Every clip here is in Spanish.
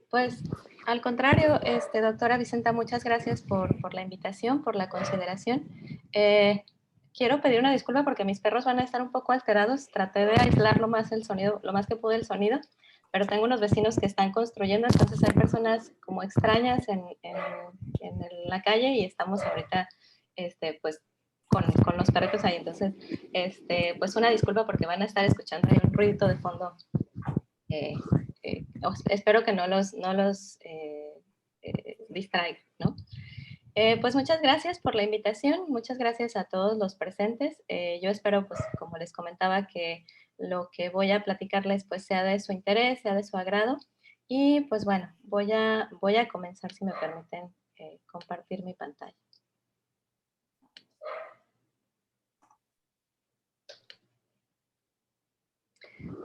Pues, al contrario, doctora Vicenta, muchas gracias por la invitación, por la consideración. Quiero pedir una disculpa porque mis perros van a estar un poco alterados. Traté de aislar lo más el sonido, lo más que pude el sonido, pero tengo unos vecinos que están construyendo, entonces hay personas como extrañas en la calle y estamos ahorita, pues, con los perritos ahí. Entonces, pues una disculpa porque van a estar escuchando ahí un ruidito de fondo. Eh, Espero que no los distraiga, ¿no? Pues muchas gracias por la invitación, muchas gracias a todos los presentes. Yo espero, pues, como les comentaba, que lo que voy a platicarles, pues, sea de su interés, sea de su agrado. Y, pues, bueno, voy a comenzar, si me permiten, compartir mi pantalla.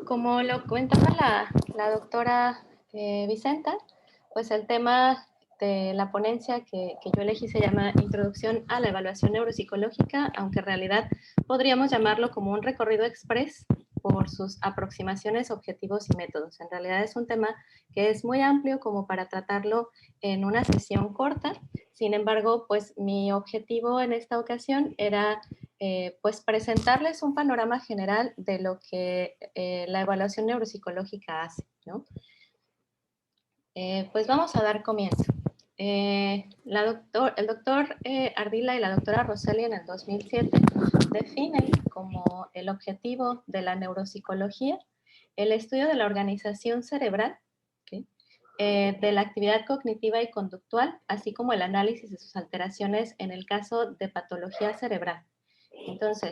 Como lo comentaba la doctora Vicenta, pues el tema de la ponencia que yo elegí se llama Introducción a la Evaluación Neuropsicológica, aunque en realidad podríamos llamarlo como un recorrido express por sus aproximaciones, objetivos y métodos. En realidad es un tema que es muy amplio como para tratarlo en una sesión corta. Sin embargo, pues mi objetivo en esta ocasión era pues presentarles un panorama general de lo que la evaluación neuropsicológica hace, ¿no? Pues vamos a dar comienzo. El doctor Ardila y la doctora Rosselli en el 2007 definen como el objetivo de la neuropsicología el estudio de la organización cerebral, ¿sí? De la actividad cognitiva y conductual, así como el análisis de sus alteraciones en el caso de patología cerebral. Entonces,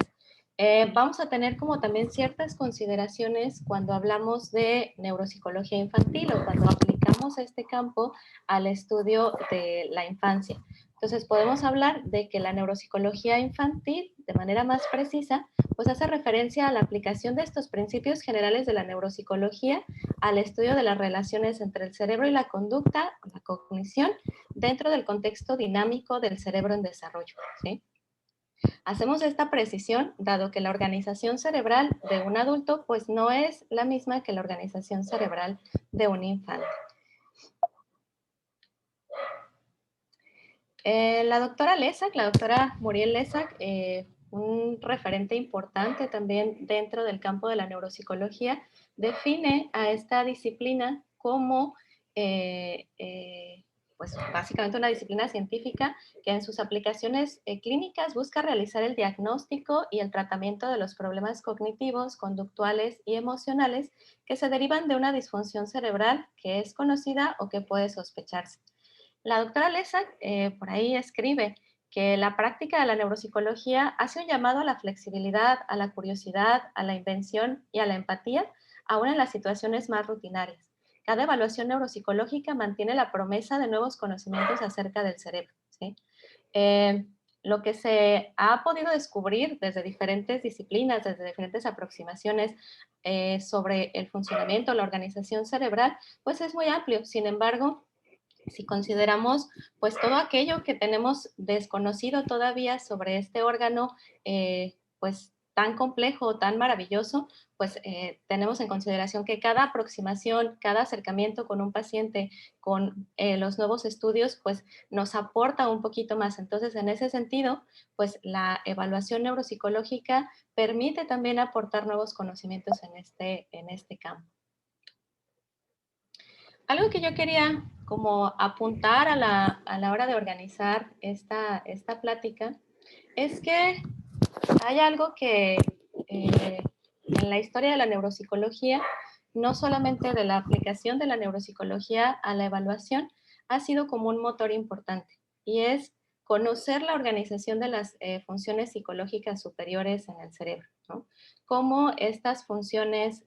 vamos a tener como también ciertas consideraciones cuando hablamos de neuropsicología infantil o cuando aplicamos este campo al estudio de la infancia. Entonces, podemos hablar de que la neuropsicología infantil, de manera más precisa, pues hace referencia a la aplicación de estos principios generales de la neuropsicología al estudio de las relaciones entre el cerebro y la conducta, la cognición, dentro del contexto dinámico del cerebro en desarrollo, ¿sí? Hacemos esta precisión dado que la organización cerebral de un adulto pues no es la misma que la organización cerebral de un infante. La doctora Muriel Lesac, un referente importante también dentro del campo de la neuropsicología, define a esta disciplina como pues básicamente una disciplina científica que en sus aplicaciones clínicas busca realizar el diagnóstico y el tratamiento de los problemas cognitivos, conductuales y emocionales que se derivan de una disfunción cerebral que es conocida o que puede sospecharse. La doctora Lesac por ahí escribe que la práctica de la neuropsicología hace un llamado a la flexibilidad, a la curiosidad, a la invención y a la empatía, aún en las situaciones más rutinarias. Cada evaluación neuropsicológica mantiene la promesa de nuevos conocimientos acerca del cerebro, ¿sí? Eh, lo que se ha podido descubrir desde diferentes disciplinas, desde diferentes aproximaciones sobre el funcionamiento, la organización cerebral, pues es muy amplio. Sin embargo, si consideramos pues todo aquello que tenemos desconocido todavía sobre este órgano, pues tan complejo, tan maravilloso, pues tenemos en consideración que cada aproximación, cada acercamiento con un paciente, con los nuevos estudios, pues nos aporta un poquito más. Entonces, en ese sentido, pues la evaluación neuropsicológica permite también aportar nuevos conocimientos en este campo. Algo que yo quería como apuntar a la hora de organizar esta plática es que hay algo que en la historia de la neuropsicología, no solamente de la aplicación de la neuropsicología a la evaluación, ha sido como un motor importante y es conocer la organización de las funciones psicológicas superiores en el cerebro, ¿no? Cómo estas funciones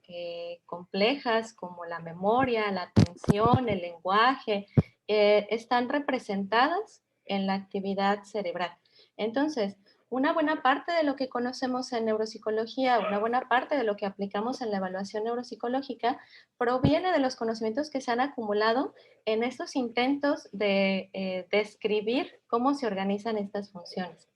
complejas como la memoria, la atención, el lenguaje, están representadas en la actividad cerebral. Entonces, una buena parte de lo que conocemos en neuropsicología, una buena parte de lo que aplicamos en la evaluación neuropsicológica, proviene de los conocimientos que se han acumulado en estos intentos de describir cómo se organizan estas funciones.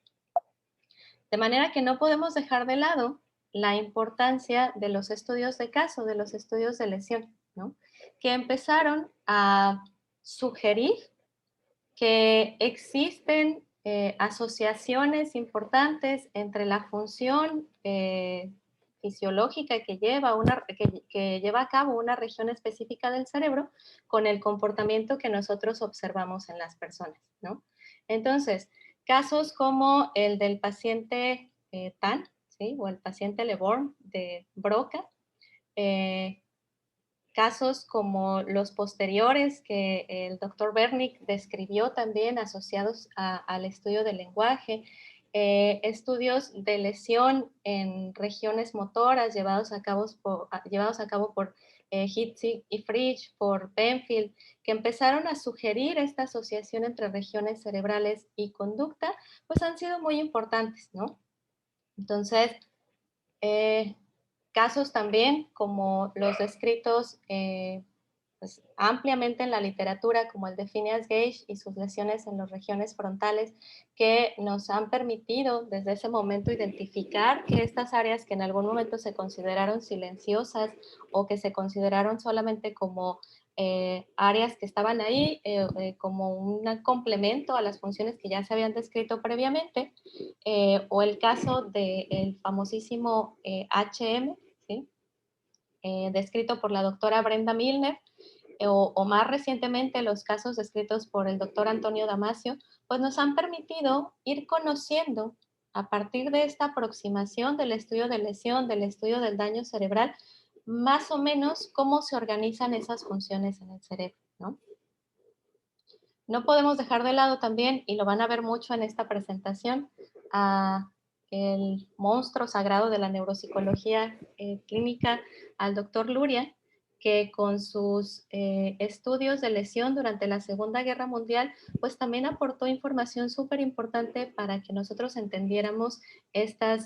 De manera que no podemos dejar de lado la importancia de los estudios de caso, de los estudios de lesión, ¿no? Que empezaron a sugerir que existen asociaciones importantes entre la función fisiológica que lleva a cabo una región específica del cerebro con el comportamiento que nosotros observamos en las personas, ¿no? Entonces, casos como el del paciente Tan, ¿sí? O el paciente Le Borgne de Broca, eh, casos como los posteriores que el doctor Bernick describió también asociados al estudio del lenguaje, estudios de lesión en regiones motoras llevados a cabo por Hitzig y Fritsch, por Penfield, que empezaron a sugerir esta asociación entre regiones cerebrales y conducta, pues han sido muy importantes, ¿no? Entonces, eh, casos también como los descritos pues, ampliamente en la literatura, como el de Phineas Gage y sus lesiones en las regiones frontales, que nos han permitido desde ese momento identificar que estas áreas que en algún momento se consideraron silenciosas o que se consideraron solamente como áreas que estaban ahí como un complemento a las funciones que ya se habían descrito previamente, o el caso del famosísimo HM, ¿sí? Descrito por la doctora Brenda Milner, o más recientemente los casos descritos por el doctor Antonio Damasio, pues nos han permitido ir conociendo a partir de esta aproximación del estudio de lesión, del estudio del daño cerebral, más o menos cómo se organizan esas funciones en el cerebro, ¿no? No podemos dejar de lado también, y lo van a ver mucho en esta presentación, a el monstruo sagrado de la neuropsicología clínica, al doctor Luria, que con sus estudios de lesión durante la Segunda Guerra Mundial, pues también aportó información súper importante para que nosotros entendiéramos esta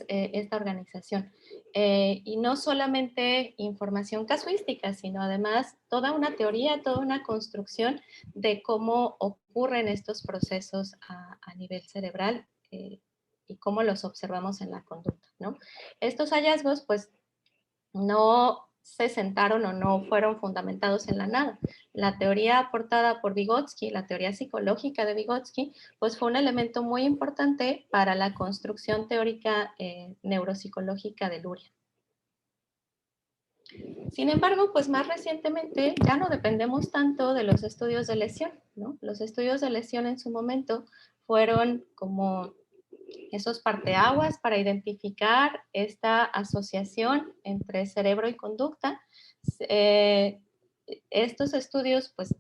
organización. Y no solamente información casuística, sino además toda una teoría, toda una construcción de cómo ocurren estos procesos a nivel cerebral y cómo los observamos en la conducta, ¿no? Estos hallazgos, pues, no se sentaron o no fueron fundamentados en la nada. La teoría aportada por Vygotsky, la teoría psicológica de Vygotsky, pues fue un elemento muy importante para la construcción teórica neuropsicológica de Luria. Sin embargo, pues más recientemente ya no dependemos tanto de los estudios de lesión, ¿no? Los estudios de lesión en su momento fueron como esos parteaguas para identificar esta asociación entre cerebro y conducta. Estos estudios, pues,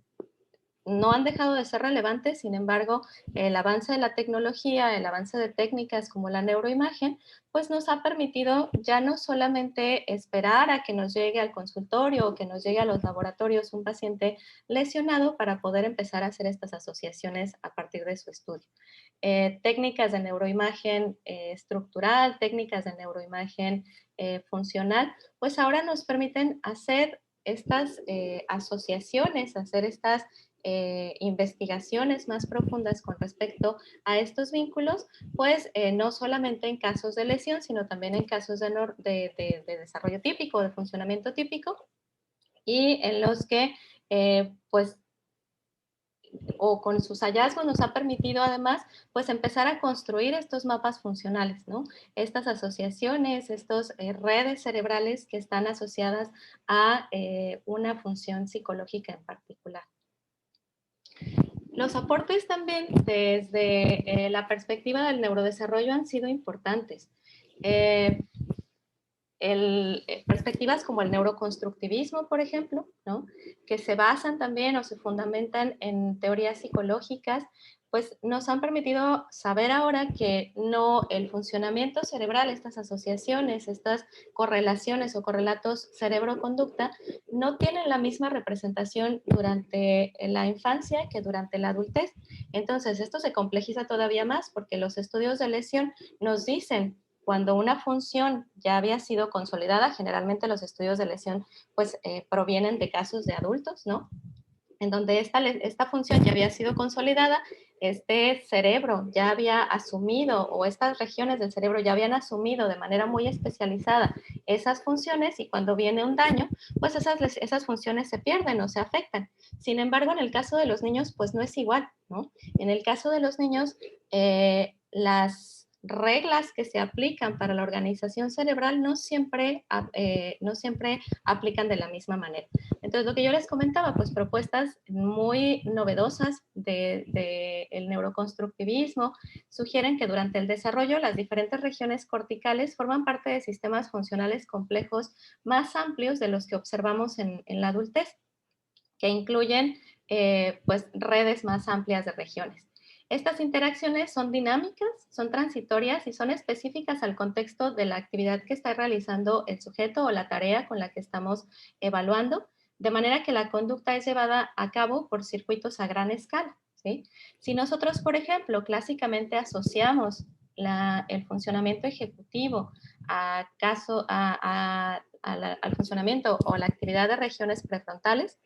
no han dejado de ser relevantes, sin embargo, el avance de la tecnología, el avance de técnicas como la neuroimagen, pues nos ha permitido ya no solamente esperar a que nos llegue al consultorio o que nos llegue a los laboratorios un paciente lesionado para poder empezar a hacer estas asociaciones a partir de su estudio. Técnicas de neuroimagen estructural, técnicas de neuroimagen funcional, pues ahora nos permiten hacer estas asociaciones, hacer estas investigaciones más profundas con respecto a estos vínculos, pues no solamente en casos de lesión, sino también en casos de desarrollo típico, de funcionamiento típico, y en los que pues o con sus hallazgos nos ha permitido además pues empezar a construir estos mapas funcionales, ¿no? Estas asociaciones, estas redes cerebrales que están asociadas a una función psicológica en particular. Los aportes también desde la perspectiva del neurodesarrollo han sido importantes. Perspectivas como el neuroconstructivismo, por ejemplo, ¿no? Que se basan también o se fundamentan en teorías psicológicas, pues nos han permitido saber ahora que no el funcionamiento cerebral, estas asociaciones, estas correlaciones o correlatos cerebro-conducta, no tienen la misma representación durante la infancia que durante la adultez. Entonces, esto se complejiza todavía más porque los estudios de lesión nos dicen cuando una función ya había sido consolidada, generalmente los estudios de lesión pues provienen de casos de adultos, ¿no? en donde esta función ya había sido consolidada, este cerebro ya había asumido, o estas regiones del cerebro ya habían asumido de manera muy especializada esas funciones, y cuando viene un daño, pues esas funciones se pierden o se afectan. Sin embargo, en el caso de los niños, pues no es igual, ¿no? En el caso de los niños, las reglas que se aplican para la organización cerebral no siempre aplican de la misma manera. Entonces, lo que yo les comentaba, pues propuestas muy novedosas del neuroconstructivismo sugieren que durante el desarrollo las diferentes regiones corticales forman parte de sistemas funcionales complejos más amplios de los que observamos en la adultez, que incluyen pues redes más amplias de regiones. Estas interacciones son dinámicas, son transitorias y son específicas al contexto de la actividad que está realizando el sujeto o la tarea con la que estamos evaluando, de manera que la conducta es llevada a cabo por circuitos a gran escala, ¿sí? Si nosotros, por ejemplo, clásicamente asociamos el funcionamiento ejecutivo al funcionamiento o la actividad de regiones prefrontales,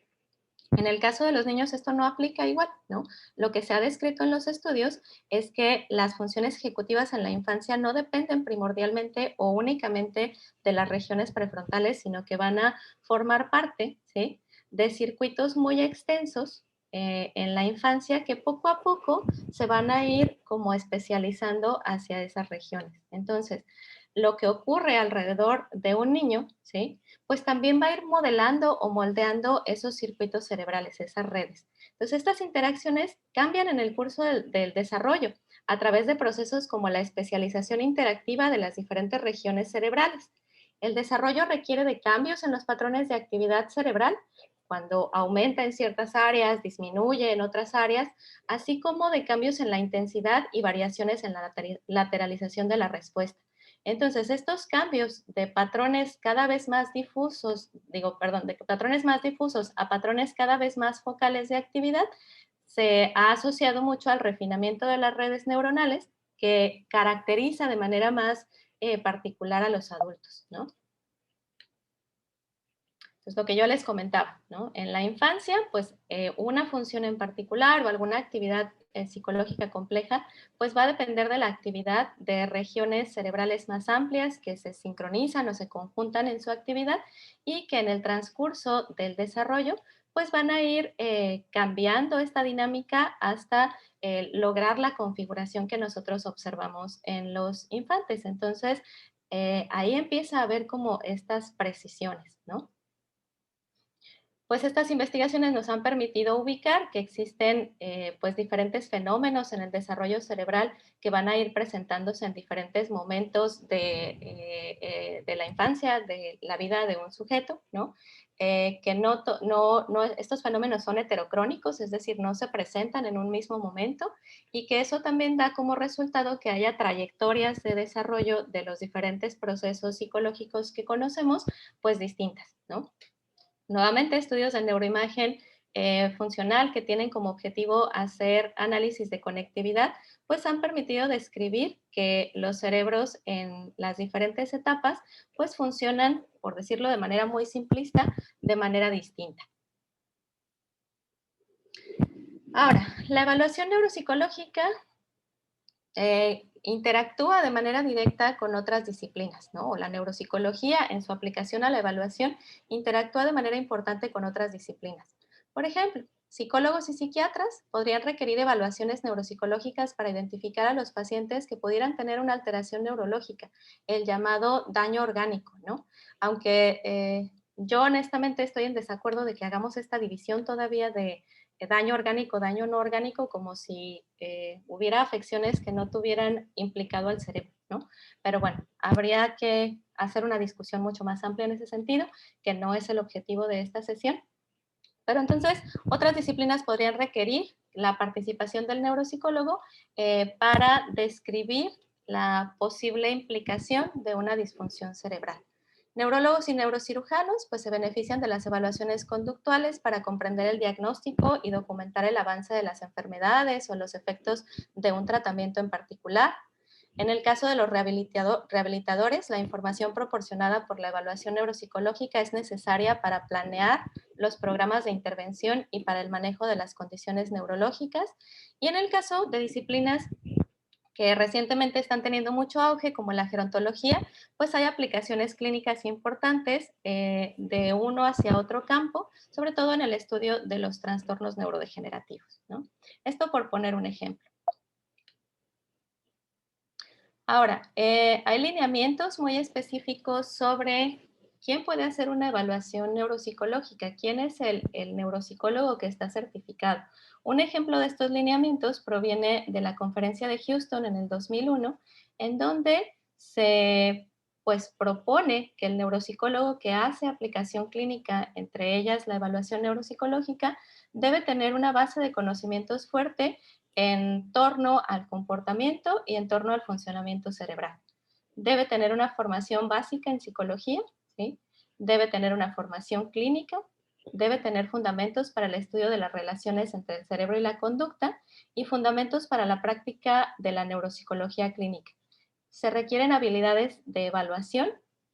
en el caso de los niños esto no aplica igual, ¿no? Lo que se ha descrito en los estudios es que las funciones ejecutivas en la infancia no dependen primordialmente o únicamente de las regiones prefrontales, sino que van a formar parte, ¿sí?, de circuitos muy extensos en la infancia, que poco a poco se van a ir como especializando hacia esas regiones. Entonces, lo que ocurre alrededor de un niño, ¿sí?, pues también va a ir modelando o moldeando esos circuitos cerebrales, esas redes. Entonces, estas interacciones cambian en el curso del desarrollo a través de procesos como la especialización interactiva de las diferentes regiones cerebrales. El desarrollo requiere de cambios en los patrones de actividad cerebral, cuando aumenta en ciertas áreas, disminuye en otras áreas, así como de cambios en la intensidad y variaciones en la lateralización de la respuesta. Entonces, estos cambios de patrones cada vez más difusos, de patrones más difusos a patrones cada vez más focales de actividad, se ha asociado mucho al refinamiento de las redes neuronales, que caracteriza de manera más particular a los adultos, ¿no? Entonces, lo que yo les comentaba, ¿no? En la infancia, pues una función en particular o alguna actividad psicológica compleja, pues va a depender de la actividad de regiones cerebrales más amplias que se sincronizan o se conjuntan en su actividad, y que en el transcurso del desarrollo, pues van a ir cambiando esta dinámica hasta lograr la configuración que nosotros observamos en los infantes. Entonces, ahí empieza a haber como estas precisiones, ¿no? Pues estas investigaciones nos han permitido ubicar que existen pues diferentes fenómenos en el desarrollo cerebral que van a ir presentándose en diferentes momentos de la infancia, de la vida de un sujeto, ¿no? Que estos fenómenos son heterocrónicos, es decir, no se presentan en un mismo momento, y que eso también da como resultado que haya trayectorias de desarrollo de los diferentes procesos psicológicos que conocemos, pues distintas, ¿no? Nuevamente, estudios de neuroimagen funcional que tienen como objetivo hacer análisis de conectividad, pues han permitido describir que los cerebros en las diferentes etapas, pues funcionan, por decirlo de manera muy simplista, de manera distinta. Ahora, la evaluación neuropsicológica interactúa de manera directa con otras disciplinas, ¿no? O la neuropsicología, en su aplicación a la evaluación, interactúa de manera importante con otras disciplinas. Por ejemplo, psicólogos y psiquiatras podrían requerir evaluaciones neuropsicológicas para identificar a los pacientes que pudieran tener una alteración neurológica, el llamado daño orgánico, ¿no? Aunque yo honestamente estoy en desacuerdo de que hagamos esta división todavía de daño orgánico, daño no orgánico, como si hubiera afecciones que no tuvieran implicado al cerebro, ¿no? Pero bueno, habría que hacer una discusión mucho más amplia en ese sentido, que no es el objetivo de esta sesión. Pero entonces, otras disciplinas podrían requerir la participación del neuropsicólogo para describir la posible implicación de una disfunción cerebral. Neurólogos y neurocirujanos pues se benefician de las evaluaciones conductuales para comprender el diagnóstico y documentar el avance de las enfermedades o los efectos de un tratamiento en particular. En el caso de los rehabilitadores, la información proporcionada por la evaluación neuropsicológica es necesaria para planear los programas de intervención y para el manejo de las condiciones neurológicas. Y en el caso de disciplinas que recientemente están teniendo mucho auge, como la gerontología, pues hay aplicaciones clínicas importantes de uno hacia otro campo, sobre todo en el estudio de los trastornos neurodegenerativos, ¿no? Esto por poner un ejemplo. Ahora, hay lineamientos muy específicos sobre quién puede hacer una evaluación neuropsicológica, quién es el neuropsicólogo que está certificado. Un ejemplo de estos lineamientos proviene de la conferencia de Houston en el 2001, en donde se pues propone que el neuropsicólogo que hace aplicación clínica, entre ellas la evaluación neuropsicológica, debe tener una base de conocimientos fuerte en torno al comportamiento y en torno al funcionamiento cerebral. Debe tener una formación básica en psicología, ¿sí? Debe tener una formación clínica, debe tener fundamentos para el estudio de las relaciones entre el cerebro y la conducta y fundamentos para la práctica de la neuropsicología clínica. Se requieren habilidades de evaluación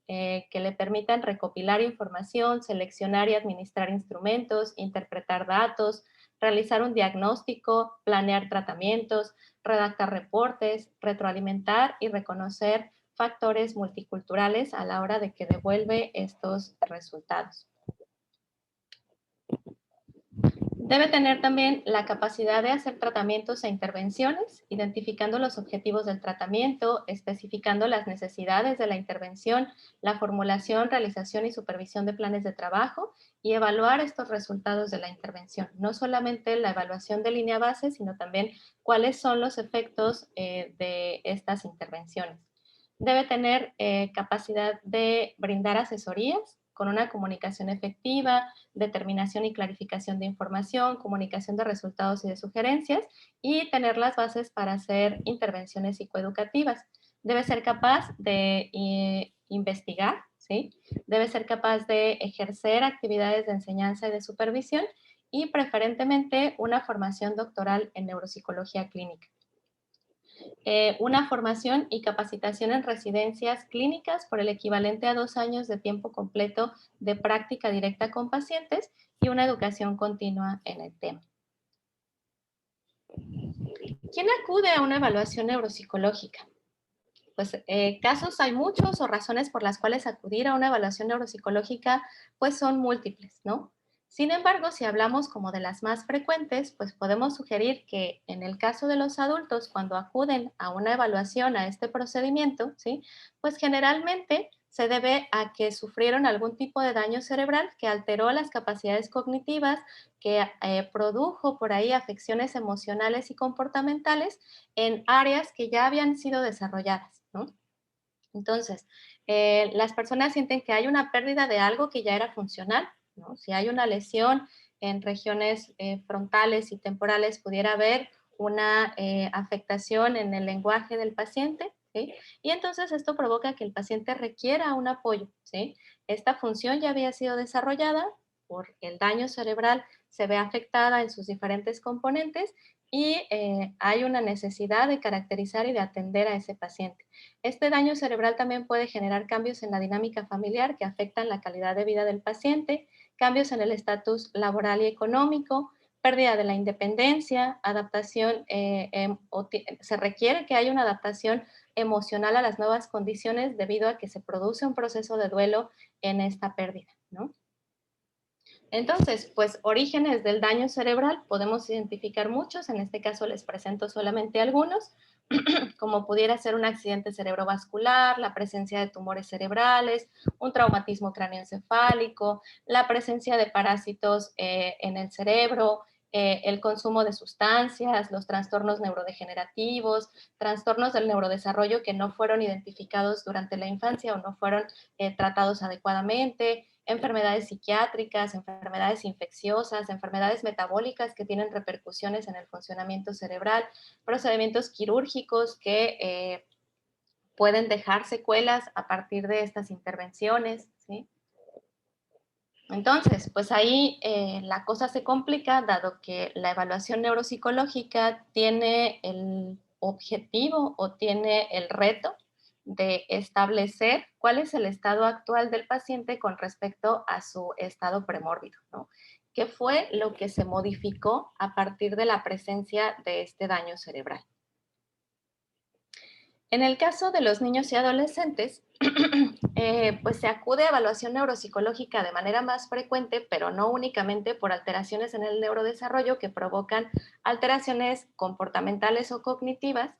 que le permitan recopilar información, seleccionar y administrar instrumentos, interpretar datos, realizar un diagnóstico, planear tratamientos, redactar reportes, retroalimentar y reconocer factores multiculturales a la hora de que devuelve estos resultados. Debe tener también la capacidad de hacer tratamientos e intervenciones, identificando los objetivos del tratamiento, especificando las necesidades de la intervención, la formulación, realización y supervisión de planes de trabajo y evaluar estos resultados de la intervención. No solamente la evaluación de línea base, sino también cuáles son los efectos de estas intervenciones. Debe tener capacidad de brindar asesorías con una comunicación efectiva, determinación y clarificación de información, comunicación de resultados y de sugerencias, y tener las bases para hacer intervenciones psicoeducativas. Debe ser capaz de investigar, ¿sí? Debe ser capaz de ejercer actividades de enseñanza y de supervisión y preferentemente una formación doctoral en neuropsicología clínica. Una formación y capacitación en residencias clínicas por el equivalente a 2 años de tiempo completo de práctica directa con pacientes y una educación continua en el tema. ¿Quién acude a una evaluación neuropsicológica? Pues casos hay muchos o razones por las cuales acudir a una evaluación neuropsicológica pues son múltiples, ¿no? Sin embargo, si hablamos como de las más frecuentes, pues podemos sugerir que en el caso de los adultos, cuando acuden a una evaluación a este procedimiento, ¿sí? Pues generalmente se debe a que sufrieron algún tipo de daño cerebral que alteró las capacidades cognitivas, que produjo por ahí afecciones emocionales y comportamentales en áreas que ya habían sido desarrolladas, ¿no? Entonces, las personas sienten que hay una pérdida de algo que ya era funcional, ¿no? Si hay una lesión en regiones frontales y temporales, pudiera haber una afectación en el lenguaje del paciente, ¿sí? Y entonces esto provoca que el paciente requiera un apoyo, ¿sí? Esta función ya había sido desarrollada por el daño cerebral, se ve afectada en sus diferentes componentes y hay una necesidad de caracterizar y de atender a ese paciente. Este daño cerebral también puede generar cambios en la dinámica familiar que afectan la calidad de vida del paciente, cambios en el estatus laboral y económico, pérdida de la independencia, adaptación, se requiere que haya una adaptación emocional a las nuevas condiciones debido a que se produce un proceso de duelo en esta pérdida, ¿no? Entonces, pues orígenes del daño cerebral podemos identificar muchos, en este caso les presento solamente algunos, como pudiera ser un accidente cerebrovascular, la presencia de tumores cerebrales, un traumatismo cráneoencefálico, la presencia de parásitos en el cerebro, el consumo de sustancias, los trastornos neurodegenerativos, trastornos del neurodesarrollo que no fueron identificados durante la infancia o no fueron tratados adecuadamente, enfermedades psiquiátricas, enfermedades infecciosas, enfermedades metabólicas que tienen repercusiones en el funcionamiento cerebral, procedimientos quirúrgicos que pueden dejar secuelas a partir de estas intervenciones, ¿sí? Entonces, pues ahí la cosa se complica dado que la evaluación neuropsicológica tiene el objetivo o tiene el reto de establecer cuál es el estado actual del paciente con respecto a su estado premórbido, ¿no? ¿Qué fue lo que se modificó a partir de la presencia de este daño cerebral? En el caso de los niños y adolescentes, pues se acude a evaluación neuropsicológica de manera más frecuente, pero no únicamente por alteraciones en el neurodesarrollo que provocan alteraciones comportamentales o cognitivas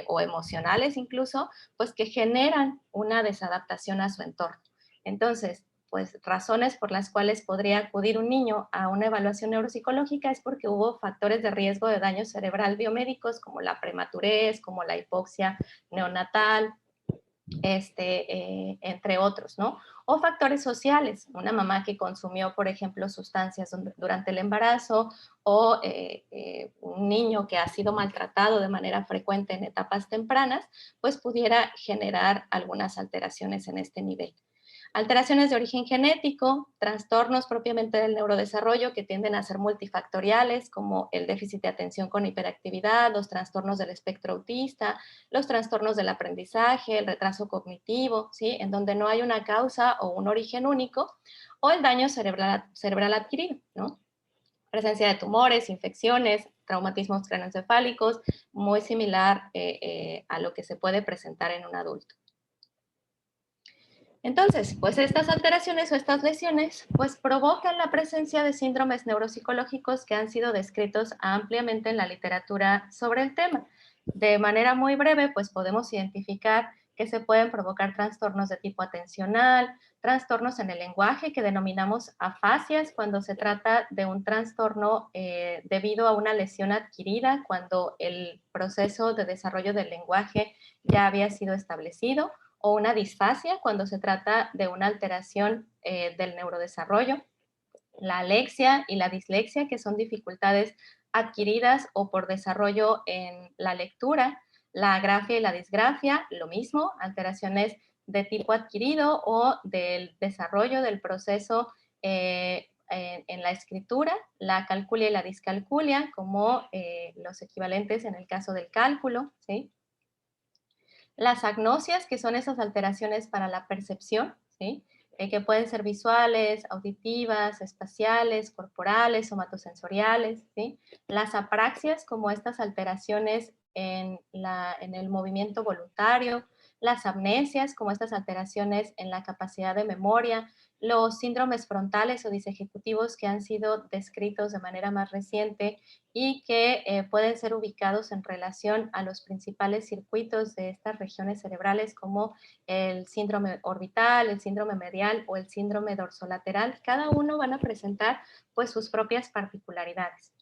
o emocionales incluso, pues que generan una desadaptación a su entorno. Entonces, pues razones por las cuales podría acudir un niño a una evaluación neuropsicológica es porque hubo factores de riesgo de daño cerebral biomédicos como la prematurez, como la hipoxia neonatal, entre otros, ¿no? O factores sociales, una mamá que consumió, por ejemplo, sustancias durante el embarazo o un niño que ha sido maltratado de manera frecuente en etapas tempranas, pues pudiera generar algunas alteraciones en este nivel. Alteraciones de origen genético, trastornos propiamente del neurodesarrollo que tienden a ser multifactoriales, como el déficit de atención con hiperactividad, los trastornos del espectro autista, los trastornos del aprendizaje, el retraso cognitivo, ¿sí? En donde no hay una causa o un origen único, o el daño cerebral adquirido, ¿no? Presencia de tumores, infecciones, traumatismos craneoencefálicos, muy similar a lo que se puede presentar en un adulto. Entonces, pues estas alteraciones o estas lesiones pues provocan la presencia de síndromes neuropsicológicos que han sido descritos ampliamente en la literatura sobre el tema. De manera muy breve, pues podemos identificar que se pueden provocar trastornos de tipo atencional, trastornos en el lenguaje que denominamos afasias cuando se trata de un trastorno debido a una lesión adquirida, cuando el proceso de desarrollo del lenguaje ya había sido establecido, o una disfasia cuando se trata de una alteración del neurodesarrollo, la alexia y la dislexia, que son dificultades adquiridas o por desarrollo en la lectura, la agrafia y la disgrafia, lo mismo, alteraciones de tipo adquirido o del desarrollo del proceso en la escritura, la calculia y la discalculia, como los equivalentes en el caso del cálculo, ¿sí? Las agnosias, que son esas alteraciones para la percepción, ¿sí? Que pueden ser visuales, auditivas, espaciales, corporales, somatosensoriales, ¿sí? Las apraxias, como estas alteraciones en el movimiento voluntario, las amnesias, como estas alteraciones en la capacidad de memoria, los síndromes frontales o disejecutivos que han sido descritos de manera más reciente y que pueden ser ubicados en relación a los principales circuitos de estas regiones cerebrales como el síndrome orbital, el síndrome medial o el síndrome dorsolateral. Cada uno van a presentar pues sus propias particularidades.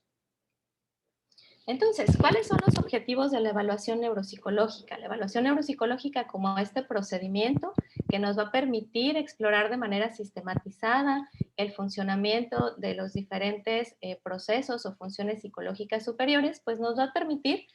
Entonces, ¿cuáles son los objetivos de la evaluación neuropsicológica? La evaluación neuropsicológica como este procedimiento que nos va a permitir explorar de manera sistematizada el funcionamiento de los diferentes procesos o funciones psicológicas superiores, pues nos va a permitir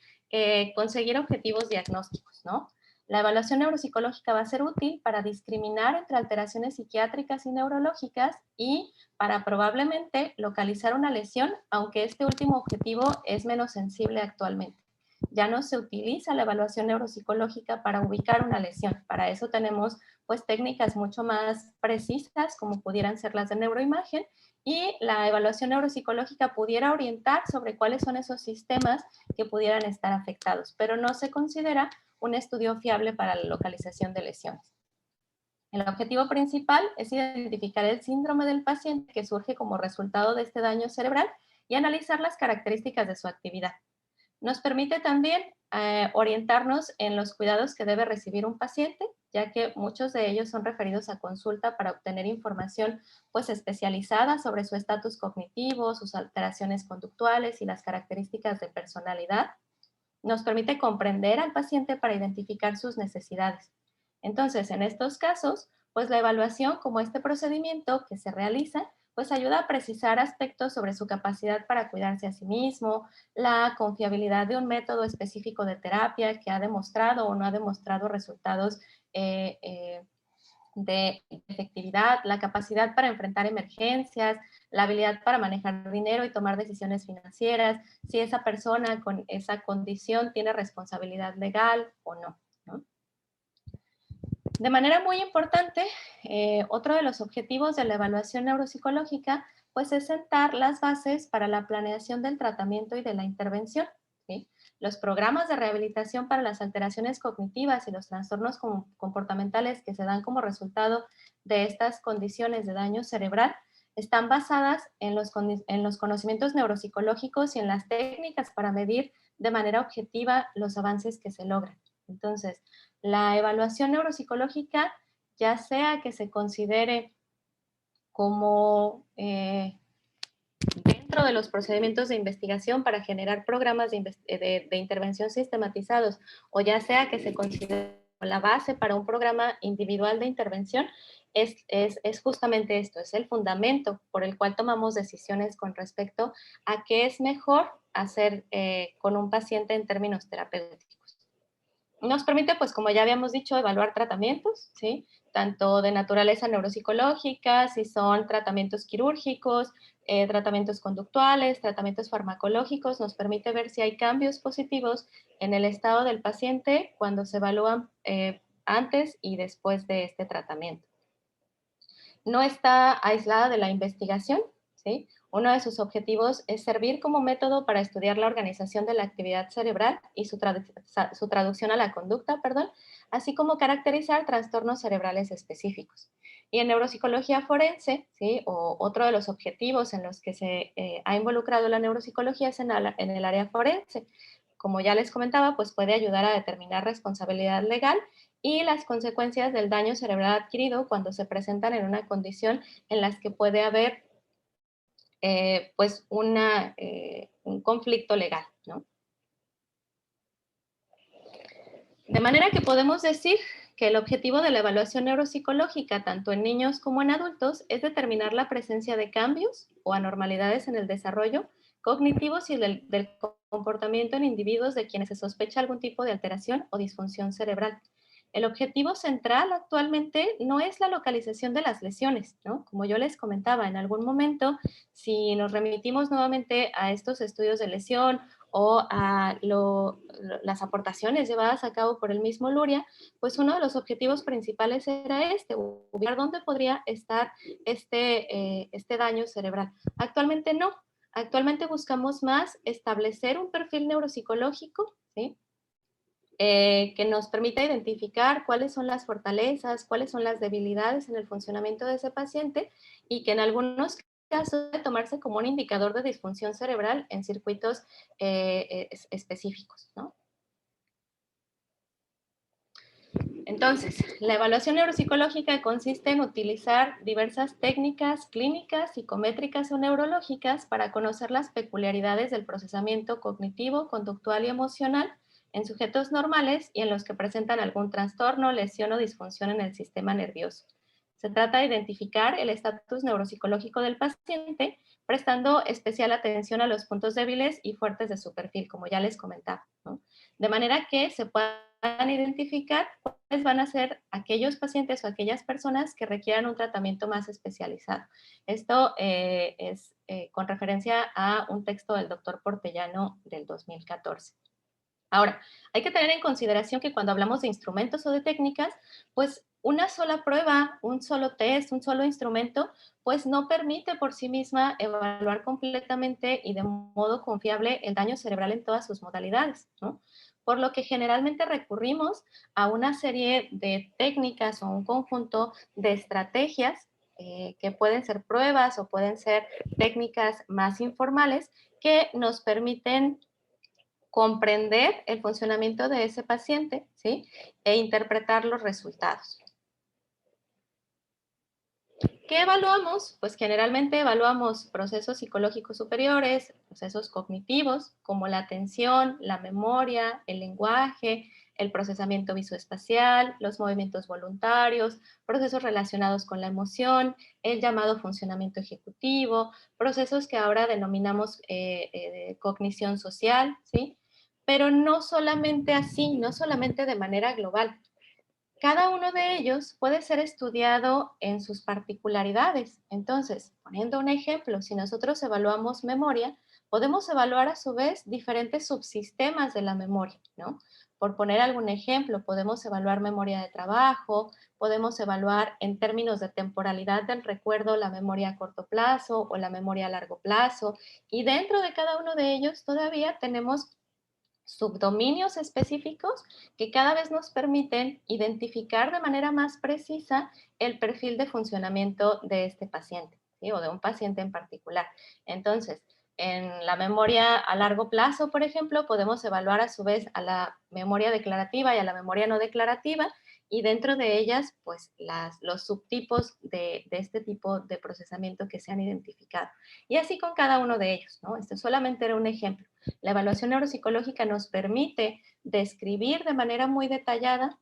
conseguir objetivos diagnósticos, ¿no? La evaluación neuropsicológica va a ser útil para discriminar entre alteraciones psiquiátricas y neurológicas y para probablemente localizar una lesión, aunque este último objetivo es menos sensible actualmente. Ya no se utiliza la evaluación neuropsicológica para ubicar una lesión. Para eso tenemos pues técnicas mucho más precisas, como pudieran ser las de neuroimagen, y la evaluación neuropsicológica pudiera orientar sobre cuáles son esos sistemas que pudieran estar afectados, pero no se considera un estudio fiable para la localización de lesiones. El objetivo principal es identificar el síndrome del paciente que surge como resultado de este daño cerebral y analizar las características de su actividad. Nos permite también orientarnos en los cuidados que debe recibir un paciente, ya que muchos de ellos son referidos a consulta para obtener información pues especializada sobre su estatus cognitivo, sus alteraciones conductuales y las características de personalidad. Nos permite comprender al paciente para identificar sus necesidades. Entonces, en estos casos, pues la evaluación como este procedimiento que se realiza, pues ayuda a precisar aspectos sobre su capacidad para cuidarse a sí mismo, la confiabilidad de un método específico de terapia que ha demostrado o no ha demostrado resultados de efectividad, la capacidad para enfrentar emergencias, la habilidad para manejar dinero y tomar decisiones financieras, si esa persona con esa condición tiene responsabilidad legal o no, ¿no? De manera muy importante, otro de los objetivos de la evaluación neuropsicológica, pues es sentar las bases para la planeación del tratamiento y de la intervención, ¿sí? Los programas de rehabilitación para las alteraciones cognitivas y los trastornos comportamentales que se dan como resultado de estas condiciones de daño cerebral están basadas en los conocimientos neuropsicológicos y en las técnicas para medir de manera objetiva los avances que se logran. Entonces, la evaluación neuropsicológica, ya sea que se considere como dentro de los procedimientos de investigación para generar programas de intervención sistematizados, o ya sea que se considere la base para un programa individual de intervención, es justamente esto, es el fundamento por el cual tomamos decisiones con respecto a qué es mejor hacer con un paciente en términos terapéuticos. Nos permite, pues, como ya habíamos dicho, evaluar tratamientos, ¿sí? Tanto de naturaleza neuropsicológica, si son tratamientos quirúrgicos, tratamientos conductuales, tratamientos farmacológicos, nos permite ver si hay cambios positivos en el estado del paciente cuando se evalúan antes y después de este tratamiento. No está aislada de la investigación, ¿sí? Uno de sus objetivos es servir como método para estudiar la organización de la actividad cerebral y su traducción a la conducta, perdón, así como caracterizar trastornos cerebrales específicos. Y en neuropsicología forense, ¿sí? O otro de los objetivos en los que se ha involucrado la neuropsicología es en el área forense. Como ya les comentaba, pues puede ayudar a determinar responsabilidad legal y las consecuencias del daño cerebral adquirido cuando se presentan en una condición en las que puede haber pues un conflicto legal, ¿no? De manera que podemos decir que el objetivo de la evaluación neuropsicológica, tanto en niños como en adultos, es determinar la presencia de cambios o anormalidades en el desarrollo cognitivos y del comportamiento en individuos de quienes se sospecha algún tipo de alteración o disfunción cerebral. El objetivo central actualmente no es la localización de las lesiones, ¿no? Como yo les comentaba en algún momento, si nos remitimos nuevamente a estos estudios de lesión o a las aportaciones llevadas a cabo por el mismo Luria, pues uno de los objetivos principales era ubicar dónde podría estar este daño cerebral. Actualmente no. Actualmente buscamos más establecer un perfil neuropsicológico, ¿sí? Que nos permita identificar cuáles son las fortalezas, cuáles son las debilidades en el funcionamiento de ese paciente y que en algunos casos debe tomarse como un indicador de disfunción cerebral en circuitos específicos, ¿no? Entonces, la evaluación neuropsicológica consiste en utilizar diversas técnicas clínicas, psicométricas o neurológicas para conocer las peculiaridades del procesamiento cognitivo, conductual y emocional en sujetos normales y en los que presentan algún trastorno, lesión o disfunción en el sistema nervioso. Se trata de identificar el estatus neuropsicológico del paciente, prestando especial atención a los puntos débiles y fuertes de su perfil, como ya les comentaba, ¿no? De manera que se puedan identificar cuáles van a ser aquellos pacientes o aquellas personas que requieran un tratamiento más especializado. Esto es con referencia a un texto del doctor Portellano del 2014. Ahora, hay que tener en consideración que cuando hablamos de instrumentos o de técnicas, pues una sola prueba, un solo test, un solo instrumento, pues no permite por sí misma evaluar completamente y de modo confiable el daño cerebral en todas sus modalidades, ¿no? Por lo que generalmente recurrimos a una serie de técnicas o un conjunto de estrategias que pueden ser pruebas o pueden ser técnicas más informales que nos permiten comprender el funcionamiento de ese paciente, ¿sí? E interpretar los resultados. ¿Qué evaluamos? Pues generalmente evaluamos procesos psicológicos superiores, procesos cognitivos, como la atención, la memoria, el lenguaje, el procesamiento visoespacial, los movimientos voluntarios, procesos relacionados con la emoción, el llamado funcionamiento ejecutivo, procesos que ahora denominamos cognición social, ¿sí? Pero no solamente así, no solamente de manera global. Cada uno de ellos puede ser estudiado en sus particularidades. Entonces, poniendo un ejemplo, si nosotros evaluamos memoria, podemos evaluar a su vez diferentes subsistemas de la memoria, ¿no? Por poner algún ejemplo, podemos evaluar memoria de trabajo, podemos evaluar en términos de temporalidad del recuerdo la memoria a corto plazo o la memoria a largo plazo, y dentro de cada uno de ellos todavía tenemos subdominios específicos que cada vez nos permiten identificar de manera más precisa el perfil de funcionamiento de este paciente, ¿sí? O de un paciente en particular. Entonces, en la memoria a largo plazo, por ejemplo, podemos evaluar a su vez a la memoria declarativa y a la memoria no declarativa, y dentro de ellas, pues los subtipos de este tipo de procesamiento que se han identificado. Y así con cada uno de ellos, ¿no? Este solamente era un ejemplo. La evaluación neuropsicológica nos permite describir de manera muy detallada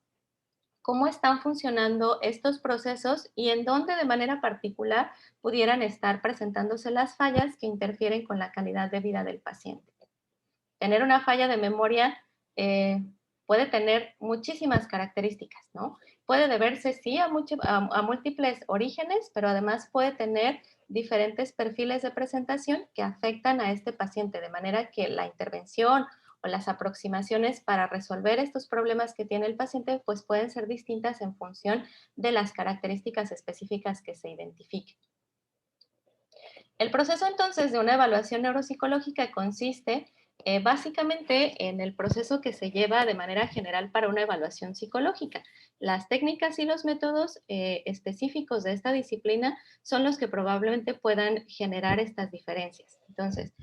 cómo están funcionando estos procesos y en dónde de manera particular pudieran estar presentándose las fallas que interfieren con la calidad de vida del paciente. Tener una falla de memoria puede tener muchísimas características, ¿no? Puede deberse, sí, a múltiples orígenes, pero además puede tener diferentes perfiles de presentación que afectan a este paciente, de manera que la intervención o las aproximaciones para resolver estos problemas que tiene el paciente, pues pueden ser distintas en función de las características específicas que se identifiquen. El proceso entonces de una evaluación neuropsicológica consiste básicamente en el proceso que se lleva de manera general para una evaluación psicológica. Las técnicas y los métodos específicos de esta disciplina son los que probablemente puedan generar estas diferencias. Entonces,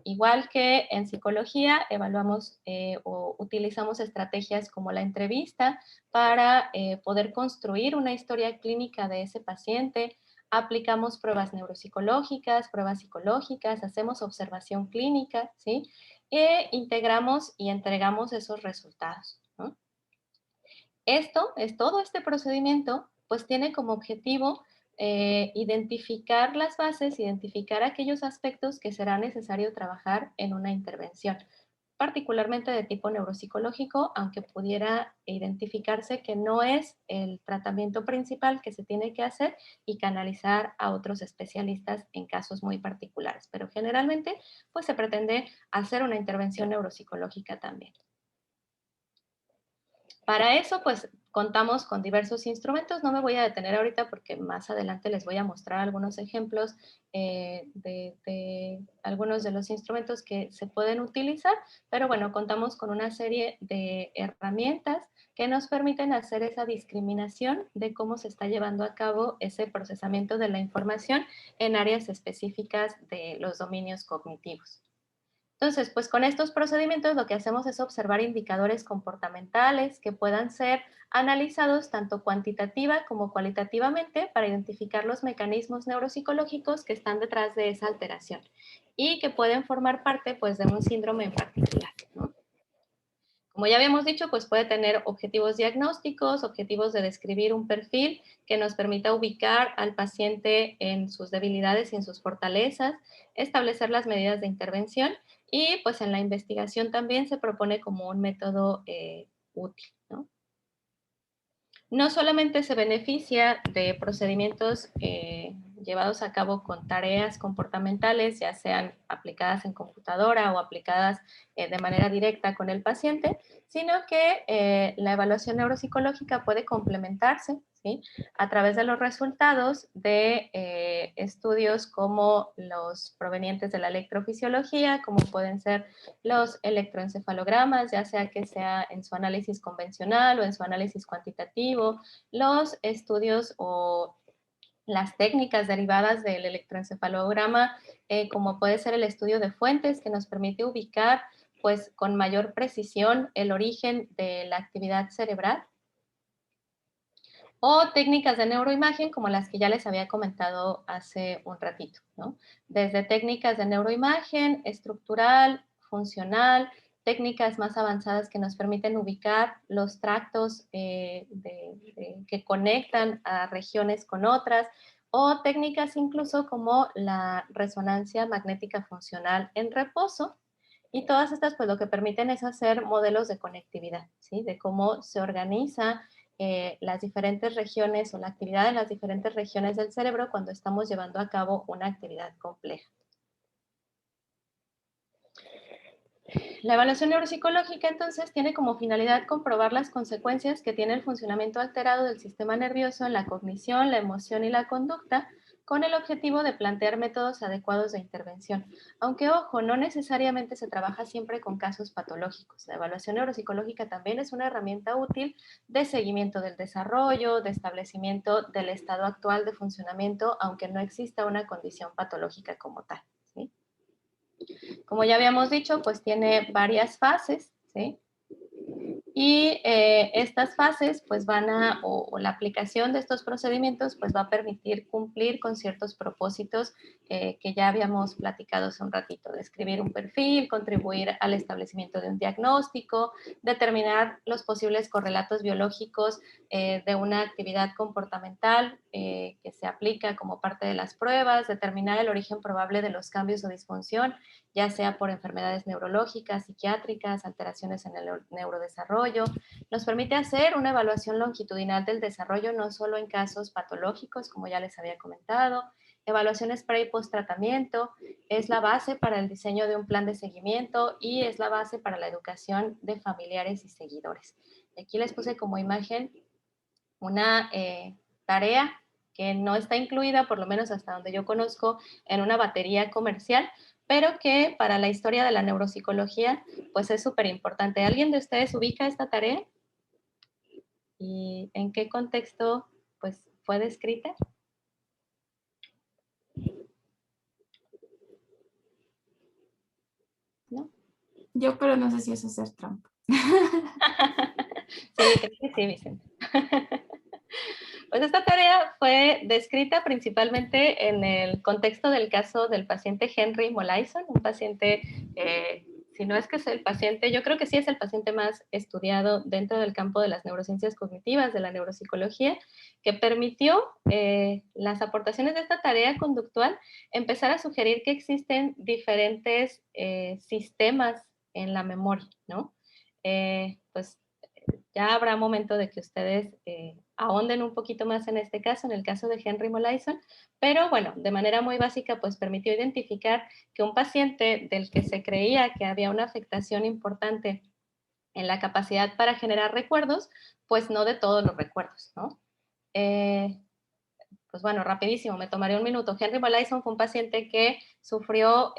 igual que en psicología, evaluamos o utilizamos estrategias como la entrevista para poder construir una historia clínica de ese paciente. Aplicamos pruebas neuropsicológicas, pruebas psicológicas, hacemos observación clínica, ¿sí? E integramos y entregamos esos resultados, ¿no? Todo este procedimiento, pues tiene como objetivo identificar las bases, identificar aquellos aspectos que será necesario trabajar en una intervención, particularmente de tipo neuropsicológico, aunque pudiera identificarse que no es el tratamiento principal que se tiene que hacer y canalizar a otros especialistas en casos muy particulares. Pero generalmente, pues se pretende hacer una intervención neuropsicológica también. Para eso, pues contamos con diversos instrumentos. No me voy a detener ahorita porque más adelante les voy a mostrar algunos ejemplos de algunos de los instrumentos que se pueden utilizar, pero bueno, contamos con una serie de herramientas que nos permiten hacer esa discriminación de cómo se está llevando a cabo ese procesamiento de la información en áreas específicas de los dominios cognitivos. Entonces, pues con estos procedimientos lo que hacemos es observar indicadores comportamentales que puedan ser analizados tanto cuantitativa como cualitativamente para identificar los mecanismos neuropsicológicos que están detrás de esa alteración y que pueden formar parte pues de un síndrome en particular, ¿no? Como ya habíamos dicho, pues puede tener objetivos diagnósticos, objetivos de describir un perfil que nos permita ubicar al paciente en sus debilidades y en sus fortalezas, establecer las medidas de intervención y pues en la investigación también se propone como un método útil, ¿no? No solamente se beneficia de procedimientos llevados a cabo con tareas comportamentales, ya sean aplicadas en computadora o aplicadas de manera directa con el paciente, sino que la evaluación neuropsicológica puede complementarse, ¿sí?, a través de los resultados de estudios como los provenientes de la electrofisiología, como pueden ser los electroencefalogramas, ya sea que sea en su análisis convencional o en su análisis cuantitativo, los estudios o las técnicas derivadas del electroencefalograma, como puede ser el estudio de fuentes, que nos permite ubicar pues con mayor precisión el origen de la actividad cerebral, o técnicas de neuroimagen como las que ya les había comentado hace un ratito, ¿no? Desde técnicas de neuroimagen estructural, funcional, técnicas más avanzadas que nos permiten ubicar los tractos que conectan a regiones con otras, o técnicas incluso como la resonancia magnética funcional en reposo. Y todas estas, pues lo que permiten es hacer modelos de conectividad, ¿sí? De cómo se organiza las diferentes regiones o la actividad en las diferentes regiones del cerebro cuando estamos llevando a cabo una actividad compleja. La evaluación neuropsicológica, entonces, tiene como finalidad comprobar las consecuencias que tiene el funcionamiento alterado del sistema nervioso en la cognición, la emoción y la conducta, con el objetivo de plantear métodos adecuados de intervención. Aunque, ojo, no necesariamente se trabaja siempre con casos patológicos. La evaluación neuropsicológica también es una herramienta útil de seguimiento del desarrollo, de establecimiento del estado actual de funcionamiento, aunque no exista una condición patológica como tal, ¿sí? Como ya habíamos dicho, pues tiene varias fases, ¿sí? Y estas fases pues van a, o la aplicación de estos procedimientos pues va a permitir cumplir con ciertos propósitos que ya habíamos platicado hace un ratito: describir un perfil, contribuir al establecimiento de un diagnóstico, determinar los posibles correlatos biológicos de una actividad comportamental que se aplica como parte de las pruebas, determinar el origen probable de los cambios o disfunción, ya sea por enfermedades neurológicas, psiquiátricas, alteraciones en el neurodesarrollo. Nos permite hacer una evaluación longitudinal del desarrollo, no solo en casos patológicos, como ya les había comentado. Evaluaciones pre y post tratamiento, es la base para el diseño de un plan de seguimiento y es la base para la educación de familiares y seguidores. Aquí les puse como imagen una tarea que no está incluida, por lo menos hasta donde yo conozco, en una batería comercial, pero que para la historia de la neuropsicología, pues es súper importante. ¿Alguien de ustedes ubica esta tarea? ¿Y en qué contexto, pues, fue descrita? ¿No? Yo, pero no sé si eso es hacer trampa. Sí, creo que sí, Vicente. Pues esta tarea fue descrita principalmente en el contexto del caso del paciente Henry Molaison, un paciente, si no es que es el paciente, yo creo que sí es el paciente más estudiado dentro del campo de las neurociencias cognitivas, de la neuropsicología, que permitió las aportaciones de esta tarea conductual empezar a sugerir que existen diferentes sistemas en la memoria, ¿no? Pues ya habrá momento de que ustedes ahonden un poquito más en este caso, en el caso de Henry Molaison, pero bueno, de manera muy básica, pues permitió identificar que un paciente del que se creía que había una afectación importante en la capacidad para generar recuerdos, pues no de todos los recuerdos, ¿no? Pues bueno, rapidísimo, me tomaré un minuto. Henry Molaison fue un paciente que sufrió